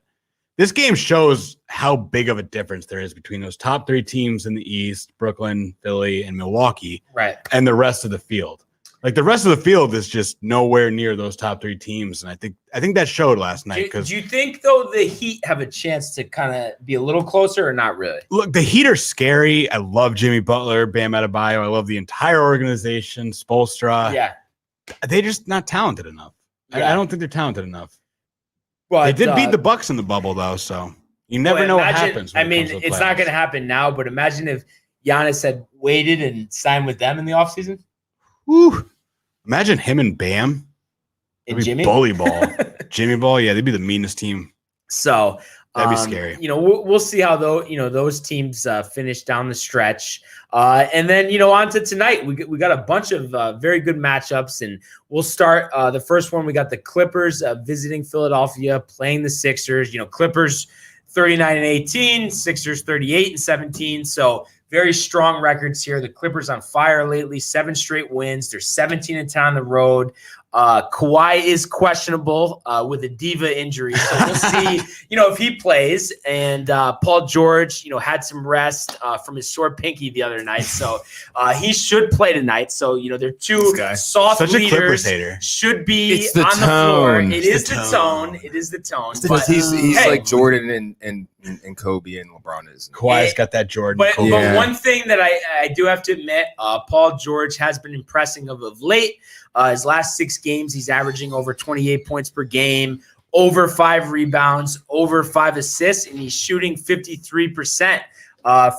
This game shows how big of a difference there is between those top 3 teams in the East, Brooklyn, Philly, and Milwaukee, right, and the rest of the field. Like the rest of the field is just nowhere near those top 3 teams, and I think that showed last night. Do you think though the Heat have a chance to kind of be a little closer, or not really? Look, the Heat are scary. I love Jimmy Butler, Bam Adebayo. I love the entire organization, Spoelstra. Yeah, they're just not talented enough. Yeah. I don't think they're talented enough. But They did beat the Bucks in the bubble though, so you never know what happens. I mean, it's not going to happen now, but imagine if Giannis had waited and signed with them in the offseason. Woo. Imagine him and Bam. And Jimmy? Bully ball. Jimmy ball, yeah, they'd be the meanest team. So that'd be scary. We'll see how those teams finish down the stretch. And then, on to tonight. We got a bunch of very good matchups, and we'll start the first one. We got the Clippers visiting Philadelphia, playing the Sixers. Clippers 39-18, Sixers 38-17. So very strong records here. The Clippers on fire lately, 7 straight wins. They're 17-10 on the road. Kawhi is questionable with a diva injury, so we'll see, if he plays. And Paul George, had some rest from his sore pinky the other night, so he should play tonight. So they're two soft Such leaders. a Clippers hater. Should be It's the on the floor. tone. It is the tone. It is the tone. Because he's like Jordan and Kobe and LeBron is. Kawhi's got that Jordan. But Kobe. one thing that I do have to admit, Paul George has been impressing of late. His last 6 games, he's averaging over 28 points per game, over 5 rebounds, over 5 assists, and he's shooting 53%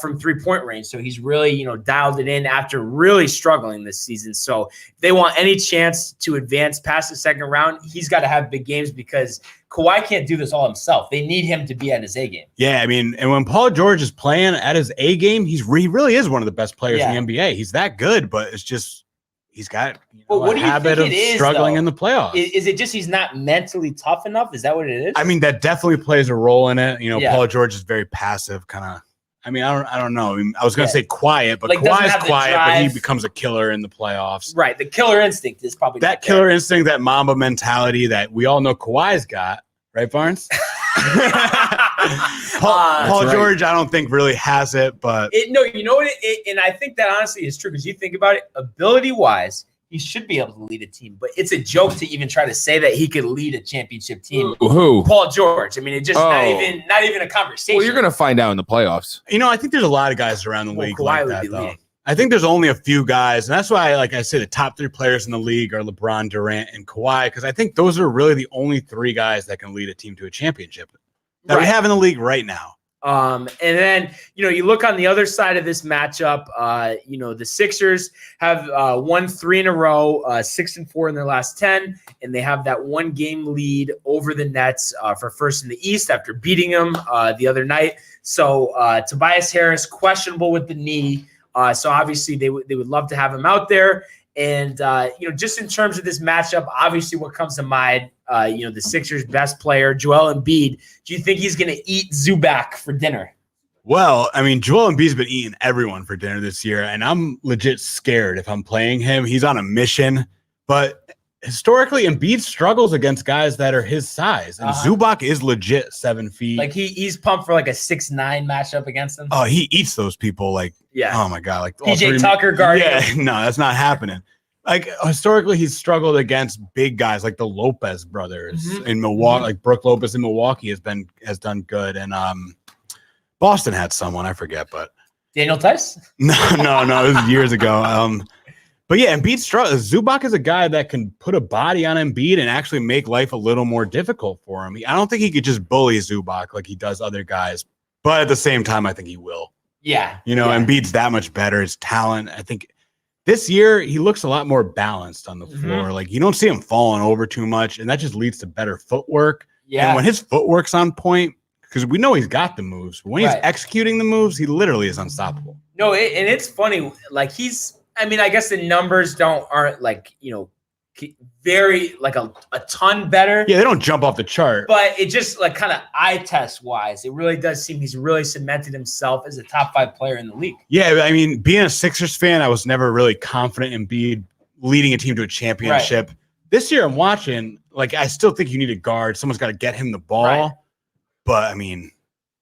from 3-point range. So he's really, dialed it in after really struggling this season. So if they want any chance to advance past the second round, he's got to have big games because Kawhi can't do this all himself. They need him to be at his A game. Yeah, I mean, and when Paul George is playing at his A game, he really is one of the best players in the NBA. He's that good, but it's just he's got what a do you habit think of it is, struggling though? in the playoffs. Is it just he's not mentally tough enough? Is that what it is? I mean, that definitely plays a role in it. Yeah. Paul George is very passive, kind of. I mean, I don't know. I mean, I was going to say quiet, but Like, doesn't Kawhi's have the quiet, but he drive. becomes a killer in the playoffs. Right. The killer instinct is probably That not there. killer instinct, that Mamba mentality that we all know Kawhi's got, right, Barnes? Paul George, I don't think really has it, but and I think that honestly is true because you think about it, ability-wise, he should be able to lead a team, but it's a joke to even try to say that he could lead a championship team. Who? Paul George. I mean, it's just not even a conversation. Well, you're going to find out in the playoffs. I think there's a lot of guys around the league Kawhi like would that, be though. leading. I think there's only a few guys, and that's why, like I say, the top 3 players in the league are LeBron, Durant, and Kawhi, because I think those are really the only 3 guys that can lead a team to a championship that we have in the league right now. And then, you look on the other side of this matchup, the Sixers have won 3 in a row, 6-4 in their last 10, and they have that 1-game lead over the Nets for first in the East after beating them the other night. So Tobias Harris, questionable with the knee. So obviously they would love to have him out there. And, just in terms of this matchup, obviously what comes to mind, the Sixers' best player, Joel Embiid. Do you think he's going to eat Zubac for dinner? Well, I mean, Joel Embiid's been eating everyone for dinner this year, and I'm legit scared if I'm playing him. He's on a mission. But historically, Embiid struggles against guys that are his size. And Zubac is legit 7 feet. Like he's pumped for like a 6'9" matchup against him. Oh, he eats those people like, oh my God. Like PJ Tucker guarding. Yeah, no, that's not happening. Like historically, he's struggled against big guys like the Lopez brothers in Milwaukee. Like Brooke Lopez in Milwaukee has done good, and Boston had someone I forget, but Daniel Tice. No, it was years ago. But yeah, Embiid struggles. Zubac is a guy that can put a body on Embiid and actually make life a little more difficult for him. I don't think he could just bully Zubac like he does other guys, but at the same time, I think he will. Yeah, Embiid's that much better. His talent, I think. This year, he looks a lot more balanced on the floor. Like, you don't see him falling over too much, and that just leads to better footwork. Yeah. And when his footwork's on point, because we know he's got the moves, but when he's executing the moves, he literally is unstoppable. No, and it's funny. Like, I guess the numbers aren't like, very like a ton better. Yeah, they don't jump off the chart. But it just like kind of eye test wise, it really does seem he's really cemented himself as a top 5 player in the league. Yeah, I mean, being a Sixers fan, I was never really confident in Embiid leading a team to a championship. Right. This year I'm watching, like, I still think you need a guard. Someone's got to get him the ball. Right. But I mean,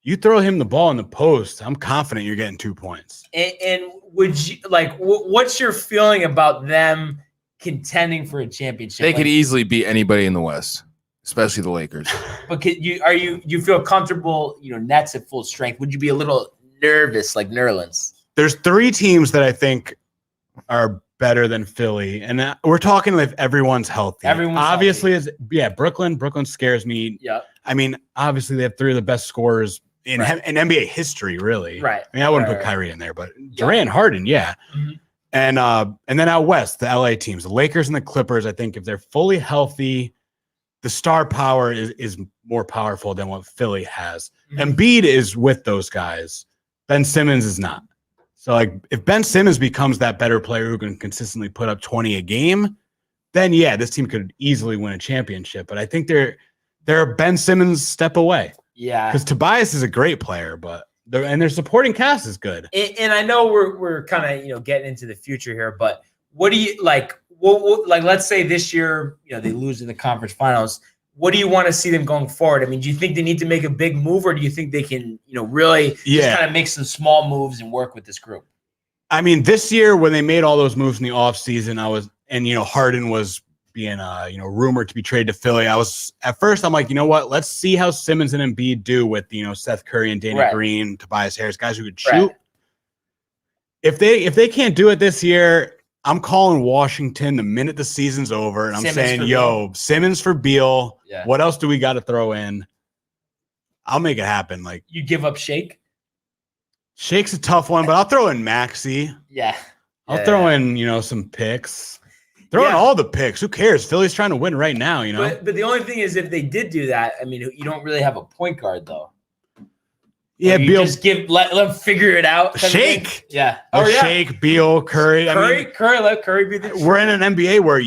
you throw him the ball in the post, I'm confident you're getting 2 points. And would you like what's your feeling about them contending for a championship. They could easily beat anybody in the West, especially the Lakers. But you feel comfortable, Nets at full strength? Would you be a little nervous like Nerlens? There's 3 teams that I think are better than Philly, and we're talking if everyone's healthy. Obviously healthy. Brooklyn scares me. Yeah. I mean, obviously they have 3 of the best scorers in NBA history, really. Right. I mean, I wouldn't put Kyrie in there, but Durant, Harden, Mm-hmm. And then out west, the LA teams, the Lakers and the Clippers, I think if they're fully healthy, the star power is more powerful than what Philly has. Mm-hmm. Embiid is with those guys. Ben Simmons is not. So, like, if Ben Simmons becomes that better player who can consistently put up 20 a game, then, this team could easily win a championship. But I think they're a Ben Simmons step away. Yeah. Because Tobias is a great player, but their supporting cast is good. And I know we're kind of, getting into the future here, but what do you like? Like, let's say this year, they lose in the conference finals. What do you want to see them going forward? I mean, do you think they need to make a big move, or do you think they can, really just kind of make some small moves and work with this group? I mean, this year when they made all those moves in the offseason, Harden was being rumored to be traded to Philly. At first I'm like, you know what? Let's see how Simmons and Embiid do with Seth Curry and Danny Green, Tobias Harris, guys who could shoot. Right. If they can't do it this year, I'm calling Washington the minute the season's over, and I'm saying, Simmons for Beal. Yeah. What else do we got to throw in? I'll make it happen. Like, you give up Shake? Shake's a tough one, but I'll throw in Maxey. Yeah. I'll throw in, some picks. Throw in all the picks. Who cares? Philly's trying to win right now, But the only thing is, if they did do that, I mean, you don't really have a point guard, though. Yeah, Beal. Just let them figure it out. Shake. Yeah. Shake, Beal, Curry. Curry, let Curry be the. We're in an NBA where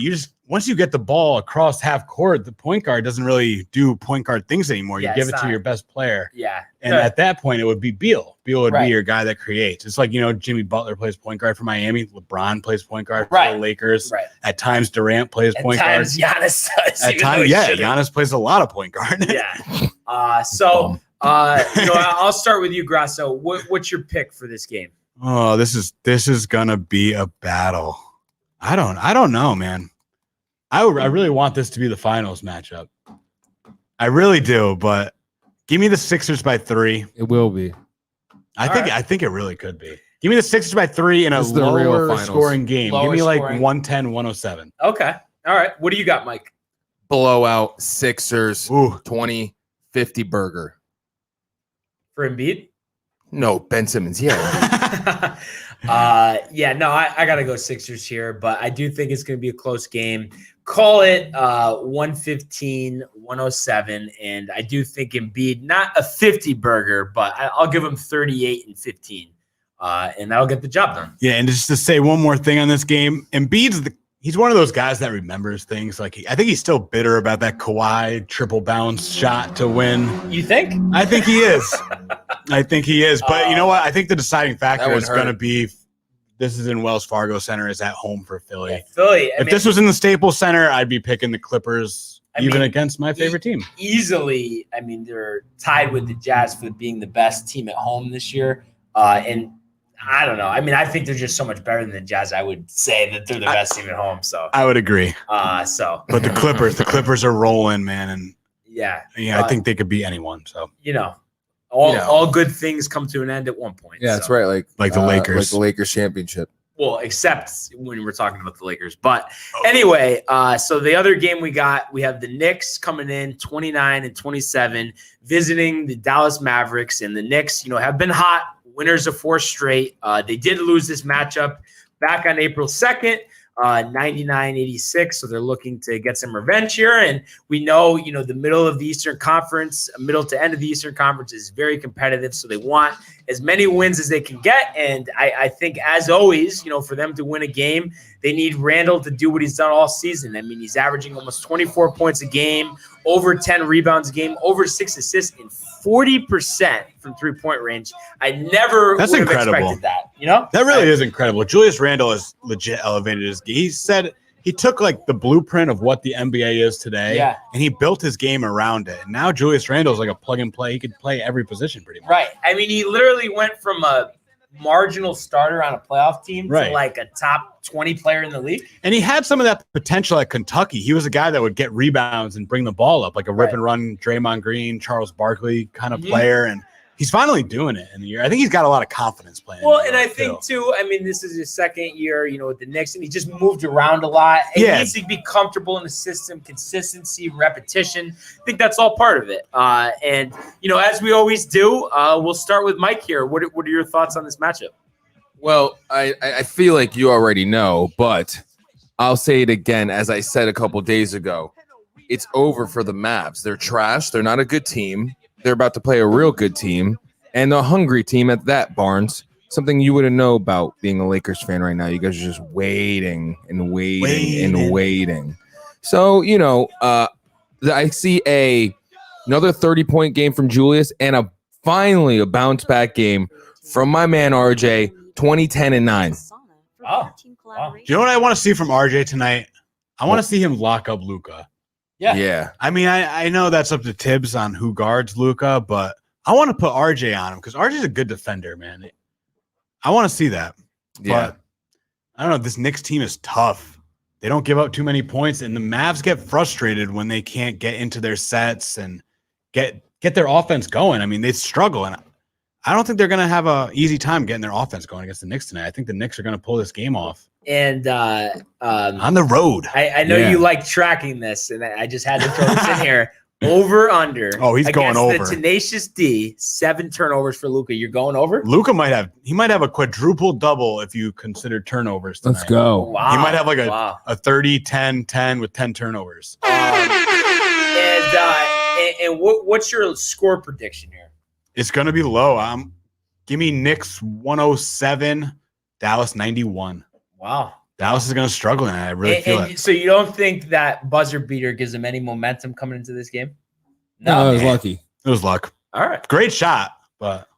once you get the ball across half court, the point guard doesn't really do point guard things anymore. You give it to your best player. Yeah. And at that point, it would be Beal. Beal would be your guy that creates. It's like, Jimmy Butler plays point guard for Miami. LeBron plays point guard for the Lakers. Right. At times, Durant plays point guard. At times, Giannis does. At times, Giannis plays a lot of point guard. Yeah. So, I'll start with you, Grasso. What's your pick for this game? Oh, this is gonna be a battle. I don't know, man. I really want this to be the finals matchup. I really do, but give me the Sixers by 3. It will be. I think it really could be. Give me the Sixers by 3 in a lower scoring game. Give me like 110-107. Okay. All right. What do you got, Mike? Blowout Sixers 20-50 burger. For Embiid? No, Ben Simmons. Yeah. I got to go Sixers here, but I do think it's going to be a close game. Call it 115-107, and I do think Embiid, not a 50 burger, but I'll give him 38 and 15, and that'll get the job done. Yeah, and just to say one more thing on this game, Embiid's he's one of those guys that remembers things. Like, I think he's still bitter about that Kawhi triple bounce shot to win. You think? I think he is. But you know what? I think the deciding factor is going to be this is in Wells Fargo Center. Is at home for Philly. Yeah, Philly. If this was in the Staples Center, I'd be picking the Clippers against my favorite team. Easily, they're tied with the Jazz for being the best team at home this year. And I don't know. I think they're just so much better than the Jazz. I would say that they're the best team at home. So I would agree. But the Clippers are rolling, man, and I think they could beat anyone. So all good things come to an end at one point. Yeah, that's right. Like the Lakers, like the Lakers championship. Well, except when we're talking about the Lakers. But anyway, so the other game we have the Knicks coming in 29-27, visiting the Dallas Mavericks, and the Knicks, have been hot. Winners of 4 straight. They did lose this matchup back on April 2nd, 99-86. So they're looking to get some revenge here. And we know, the middle of the Eastern Conference, middle to end of the Eastern Conference is very competitive. So they want as many wins as they can get. And I think, as always, for them to win a game, they need Randall to do what he's done all season. He's averaging almost 24 points a game, over 10 rebounds a game, over 6 assists, and 40% from 3-point range. I never would have expected that. That really is incredible. Julius Randle has legit elevated his game. He said he took the blueprint of what the NBA is today, and he built his game around it. And now Julius Randle is like a plug and play. He could play every position pretty much. Right. He literally went from a marginal starter on a playoff team Right. to like a top 20 player in the league. And he had some of that potential at Kentucky. He was a guy that would get rebounds and bring the ball up, like a rip and run Draymond Green, Charles Barkley kind of player. And he's finally doing it in the year. I think he's got a lot of confidence playing. Well, and I think too, I mean, this is his second year, with the Knicks, and he just moved around a lot. And he needs to be comfortable in the system, consistency, repetition. I think that's all part of it. And as we always do, we'll start with Mike here. What are your thoughts on this matchup? Well, I feel like you already know, but I'll say it again. As I said a couple days ago, it's over for the Mavs. They're trash. They're not a good team. They're about to play a real good team and a hungry team at that, Barnes. Something you wouldn't know about being a Lakers fan right now. You guys are just waiting and waiting and waiting. So, I see another 30-point game from Julius and finally a bounce-back game from my man RJ, 20-10-9. Wow. Do you know what I want to see from RJ tonight? I want to see him lock up Luka. Yeah. I mean, I know that's up to Tibbs on who guards Luka, but I want to put RJ on him because RJ's a good defender, man. I want to see that. Yeah. But I don't know. This Knicks team is tough. They don't give up too many points, and the Mavs get frustrated when they can't get into their sets and get their offense going. I mean, they struggle, and I don't think they're going to have an easy time getting their offense going against the Knicks tonight. I think the Knicks are going to pull this game off. And on the road. I know you like tracking this, and I just had to throw this in here. Over under. Oh, he's going over. The tenacious D, 7 turnovers for Luka. You're going over? Luka might have a quadruple double if you consider turnovers tonight. Let's go. Wow. He might have like a 30-10-10 with 10 turnovers. And what's your score prediction here? It's going to be low. Give me Knicks 107, Dallas 91. Wow. Dallas is going to struggle, and I really feel it. So you don't think that buzzer beater gives them any momentum coming into this game? No, it was lucky. It was luck. All right. Great shot, but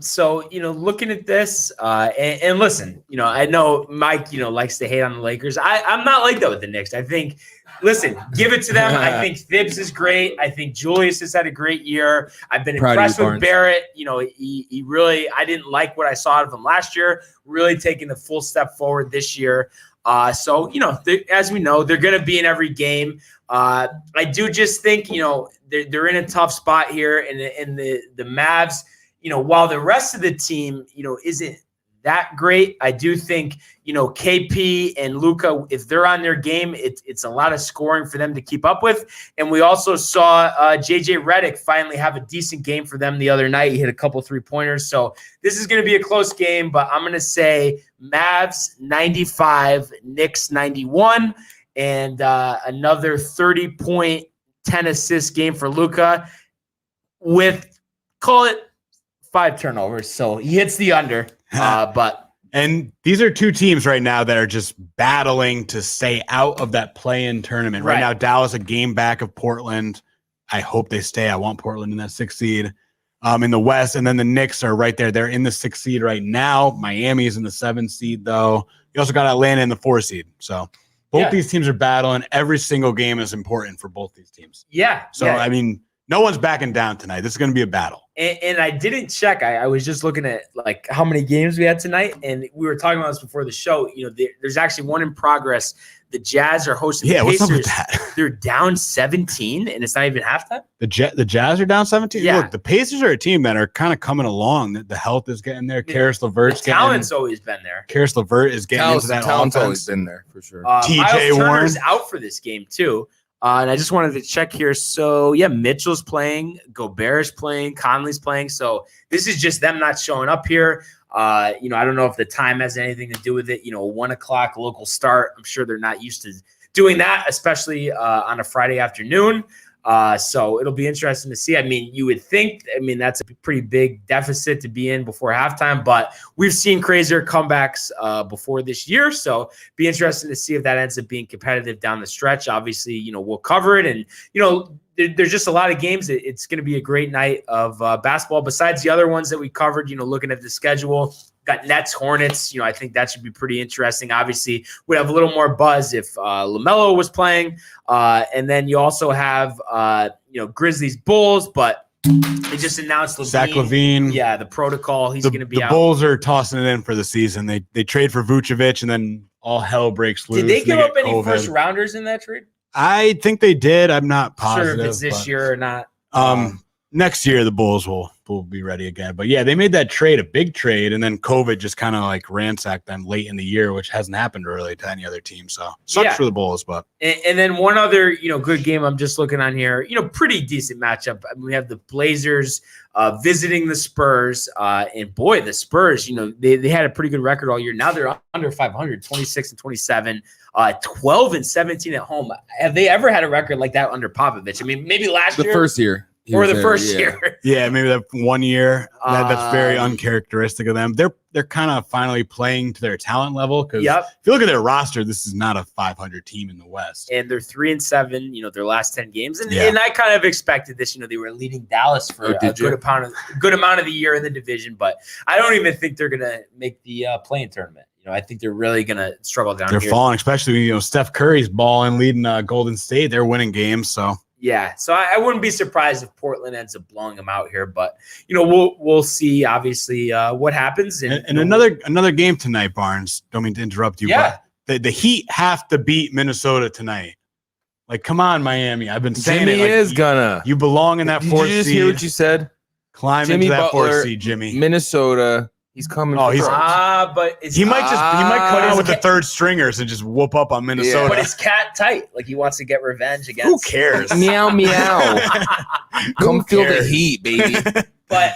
so looking at this, and listen, I know Mike, likes to hate on the Lakers. I'm not like that with the Knicks. I think, listen, give it to them. I think Thibs is great. I think Julius has had a great year. I've been impressed with Barrett. He really, I didn't like what I saw out of him last year. Really taking the full step forward this year. So as we know, they're going to be in every game. I do just think, they're in a tough spot here, and the Mavs. While the rest of the team, isn't that great, I do think, KP and Luka, if they're on their game, it's a lot of scoring for them to keep up with. And we also saw JJ Redick finally have a decent game for them the other night. He hit a couple 3-pointers. So this is going to be a close game, but I'm going to say Mavs 95, Knicks 91, and another 30-point, 10-assist game for Luka with, call it, 5 turnovers. So he hits the under, and these are two teams right now that are just battling to stay out of that play-in tournament. Right now, Dallas a game back of Portland. I hope they stay. I want Portland in that 6th seed in the West. And then the Knicks are right there. They're in the 6th seed right now. Miami is in the 7th seed, though. You also got Atlanta in the 4th seed. So both these teams are battling. Every single game is important for both these teams. Yeah. So, I mean, no one's backing down tonight. This is going to be a battle. And I didn't check. I was just looking at like how many games we had tonight, and we were talking about this before the show. There's actually one in progress. The Jazz are hosting the Pacers. What's up with that? They're down 17, and it's not even halftime. The Jazz are down 17. Yeah. Look, the Pacers are a team that are kind of coming along. The health is getting there. Karis LeVert's getting. Talent's always been there. Karis LeVert is getting into that talent's offense. always been there for sure. TJ Warren's Warren out for this game too. And I just wanted to check here. So, Mitchell's playing, Gobert's playing, Conley's playing. So this is just them not showing up here. I don't know if the time has anything to do with it. 1 o'clock local start. I'm sure they're not used to doing that, especially on a Friday afternoon. So it'll be interesting to see. I mean, you would think, that's a pretty big deficit to be in before halftime, but we've seen crazier comebacks before this year. So be interesting to see if that ends up being competitive down the stretch. Obviously, we'll cover it. And, there's just a lot of games. It's going to be a great night of basketball besides the other ones that we covered, looking at the schedule. Got Nets, Hornets. I think that should be pretty interesting. Obviously, we'd have a little more buzz if LaMelo was playing. And then you also have, Grizzlies, Bulls. But They just announced Levine. Zach Levine. Yeah, the protocol. He's going to be the out. Bulls are tossing it in for the season. They trade for Vucevic, and then all hell breaks loose. Did they give up any COVID. first rounders in that trade? I think they did. I'm not positive. Sure if it's this year or not. Next year the Bulls will be ready again. But yeah, they made that trade a big trade, and then COVID just kind of like ransacked them late in the year, which hasn't happened really to any other team. So sucks for the Bulls. But and then one other good game I'm just looking on here. Pretty decent matchup. I mean, we have the Blazers visiting the Spurs, and boy, the Spurs. They had a pretty good record all year. Now they're under 500, 26-27. 12-17 at home. Have they ever had a record like that under Popovich? I mean, maybe last year. The first year. Or the first year. Yeah, maybe that 1 year. That's very uncharacteristic of them. They're kind of finally playing to their talent level because if you look at their roster, this is not a 500 team in the West. And they're 3-7, their last 10 games. And I kind of expected this. They were leading Dallas for a good amount of the year in the division, but I don't even think they're going to make the play-in tournament. I think they're really going to struggle down here. They're falling, especially when, Steph Curry's balling, leading Golden State. They're winning games, so. Yeah, so I wouldn't be surprised if Portland ends up blowing them out here, but we'll see. Obviously, what happens. And another game tonight, Barnes. Don't mean to interrupt you, but the Heat have to beat Minnesota tonight. Like, come on, Miami! I've been saying Jimmy it. Gonna. You belong in that fourth seed. Did you just hear what you said? Climb Jimmy into that Butler, fourth seed, Jimmy. Minnesota. He's coming. Oh, but he might cut out with the third stringers and just whoop up on Minnesota. But it's cat tight. Like he wants to get revenge against. Who cares? Meow meow. Come feel the heat, baby. But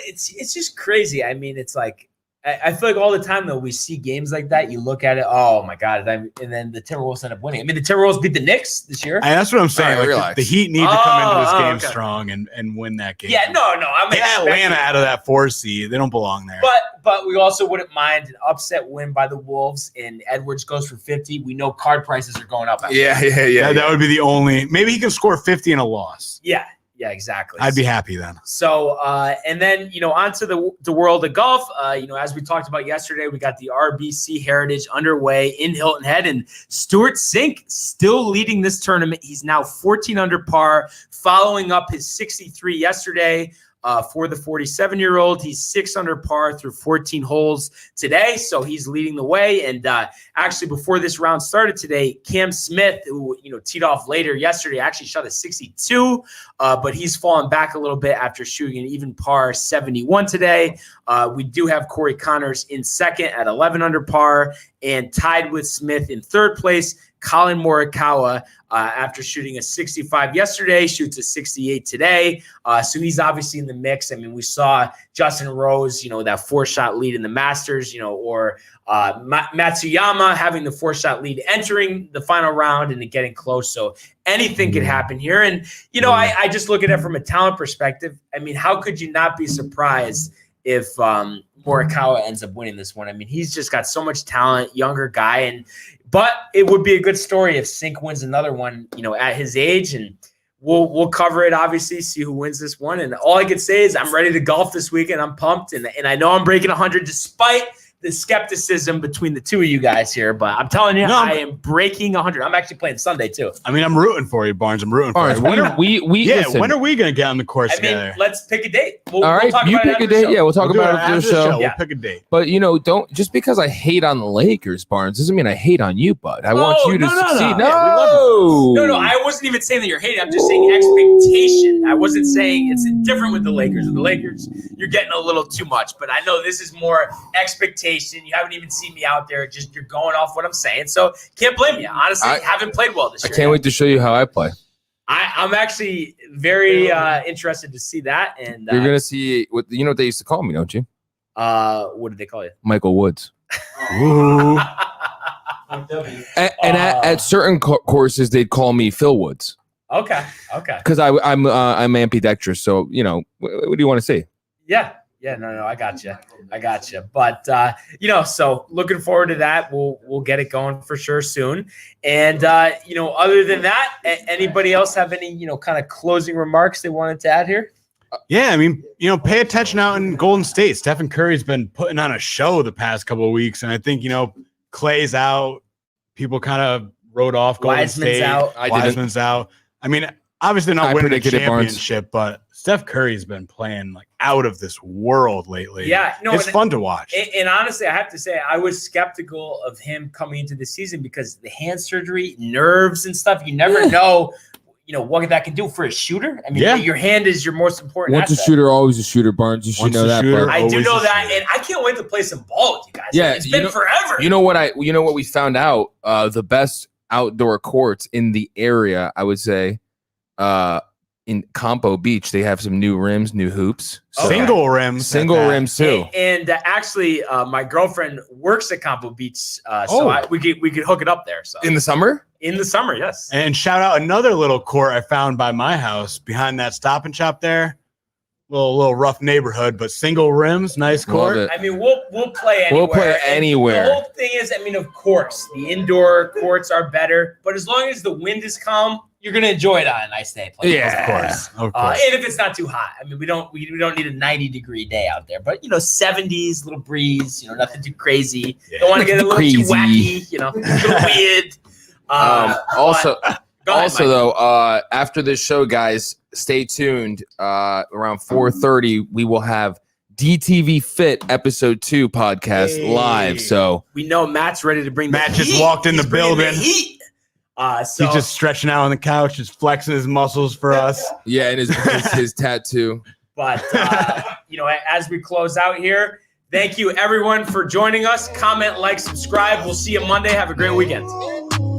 it's just crazy. I mean, it's like I feel like all the time though we see games like that. You look at it, oh my god, and then the Timberwolves end up winning. I mean, the Timberwolves beat the Knicks this year. And that's what I'm saying. Like the Heat need to come into this game strong and win that game. Yeah, no. Get Atlanta out of that 4 seed. They don't belong there. But we also wouldn't mind an upset win by the Wolves and Edwards goes for 50. We know card prices are going up. Yeah. That would be the only. Maybe he can score 50 in a loss. Yeah, exactly. I'd be happy then. So, and then, onto the world of golf. As we talked about yesterday, we got the RBC Heritage underway in Hilton Head, and Stuart Sink still leading this tournament. He's now 14 under par, following up his 63 yesterday. For the 47-year-old, he's 6 under par through 14 holes today, so he's leading the way. And actually, before this round started today, Cam Smith, who teed off later yesterday, actually shot a 62, but he's fallen back a little bit after shooting an even par 71 today. We do have Corey Connors in second at 11 under par, and tied with Smith in third place. Colin Morikawa, after shooting a 65 yesterday, shoots a 68 today. So he's obviously in the mix. I mean, we saw Justin Rose, that 4-shot lead in the Masters, or Matsuyama having the 4-shot lead entering the final round and getting close. So anything could happen here. And, I just look at it from a talent perspective. I mean, how could you not be surprised if Morikawa ends up winning this one? I mean, he's just got so much talent, younger guy, but it would be a good story if Sink wins another one, at his age, and we'll cover it, obviously, see who wins this one. And all I can say is I'm ready to golf this weekend. I'm pumped, and I know I'm breaking 100 despite the skepticism between the two of you guys here, but I'm telling you, I am breaking 100. I'm actually playing Sunday too. I mean, I'm rooting for you, Barnes. I'm rooting for you. When are we when are we going to get on the course together? Let's pick a date. All right, you pick a date. Yeah, we'll talk about it after the show. We'll pick a date. But don't just because I hate on the Lakers, Barnes, doesn't mean I hate on you, bud. I want you to succeed. No, I wasn't even saying that you're hating. I'm just saying expectation. I wasn't saying it's different with the Lakers. With the Lakers, you're getting a little too much, but I know this is more expectation. You haven't even seen me out there. Just you're going off what I'm saying. So can't blame you. Honestly, haven't played well this year. I can't wait to show you how I play. I'm actually very interested to see that. And you're gonna see what they used to call me, don't you? What did they call you? Michael Woods. Ooh. and at certain courses, they'd call me Phil Woods. Okay. Because I'm ambidextrous. So what do you want to say? Yeah, no, I got you. But so looking forward to that. We'll get it going for sure soon. And other than that, anybody else have any kind of closing remarks they wanted to add here? Yeah, I mean, pay attention out in Golden State. Stephen Curry's been putting on a show the past couple of weeks, and I think Clay's out. People kind of wrote off Golden State. Wiseman's out. I mean, obviously not winning the championship, but Steph Curry's been playing like out of this world lately. Yeah, no, it's fun to watch. And honestly, I have to say, I was skeptical of him coming into the season because the hand surgery, nerves and stuff. You never know, what that can do for a shooter. I mean, your hand is your most important Once asset. a shooter, always a shooter, Barnes. You should know that, bro. I do know that, and I can't wait to play some ball with you guys. Yeah, it's been forever. You know what we found out? The best outdoor courts in the area, I would say, in Campo Beach, they have some new rims, new hoops. So single rims too. And actually, my girlfriend works at Campo Beach, so we could hook it up there. So in the summer. In the summer, yes. And shout out another little court I found by my house behind that Stop and Shop there. Little rough neighborhood, but single rims, nice court. I mean, we'll play anywhere. We'll play anywhere. The whole thing is, of course, the indoor courts are better, but as long as the wind is calm, you're gonna enjoy it on a nice day. Yeah, of course. And if it's not too hot, we don't need a 90-degree day out there, but 70s, little breeze, nothing too crazy. Yeah. Don't want to get a little too wacky, a little weird. Also, after this show, guys, stay tuned. Around 4:30, we will have DTV Fit Episode 2 podcast live. So we know Matt's ready to bring. Matt just walked in the building. He's just stretching out on the couch, just flexing his muscles for us. Yeah, and his tattoo. But as we close out here, thank you everyone for joining us. Comment, like, subscribe. We'll see you Monday. Have a great weekend.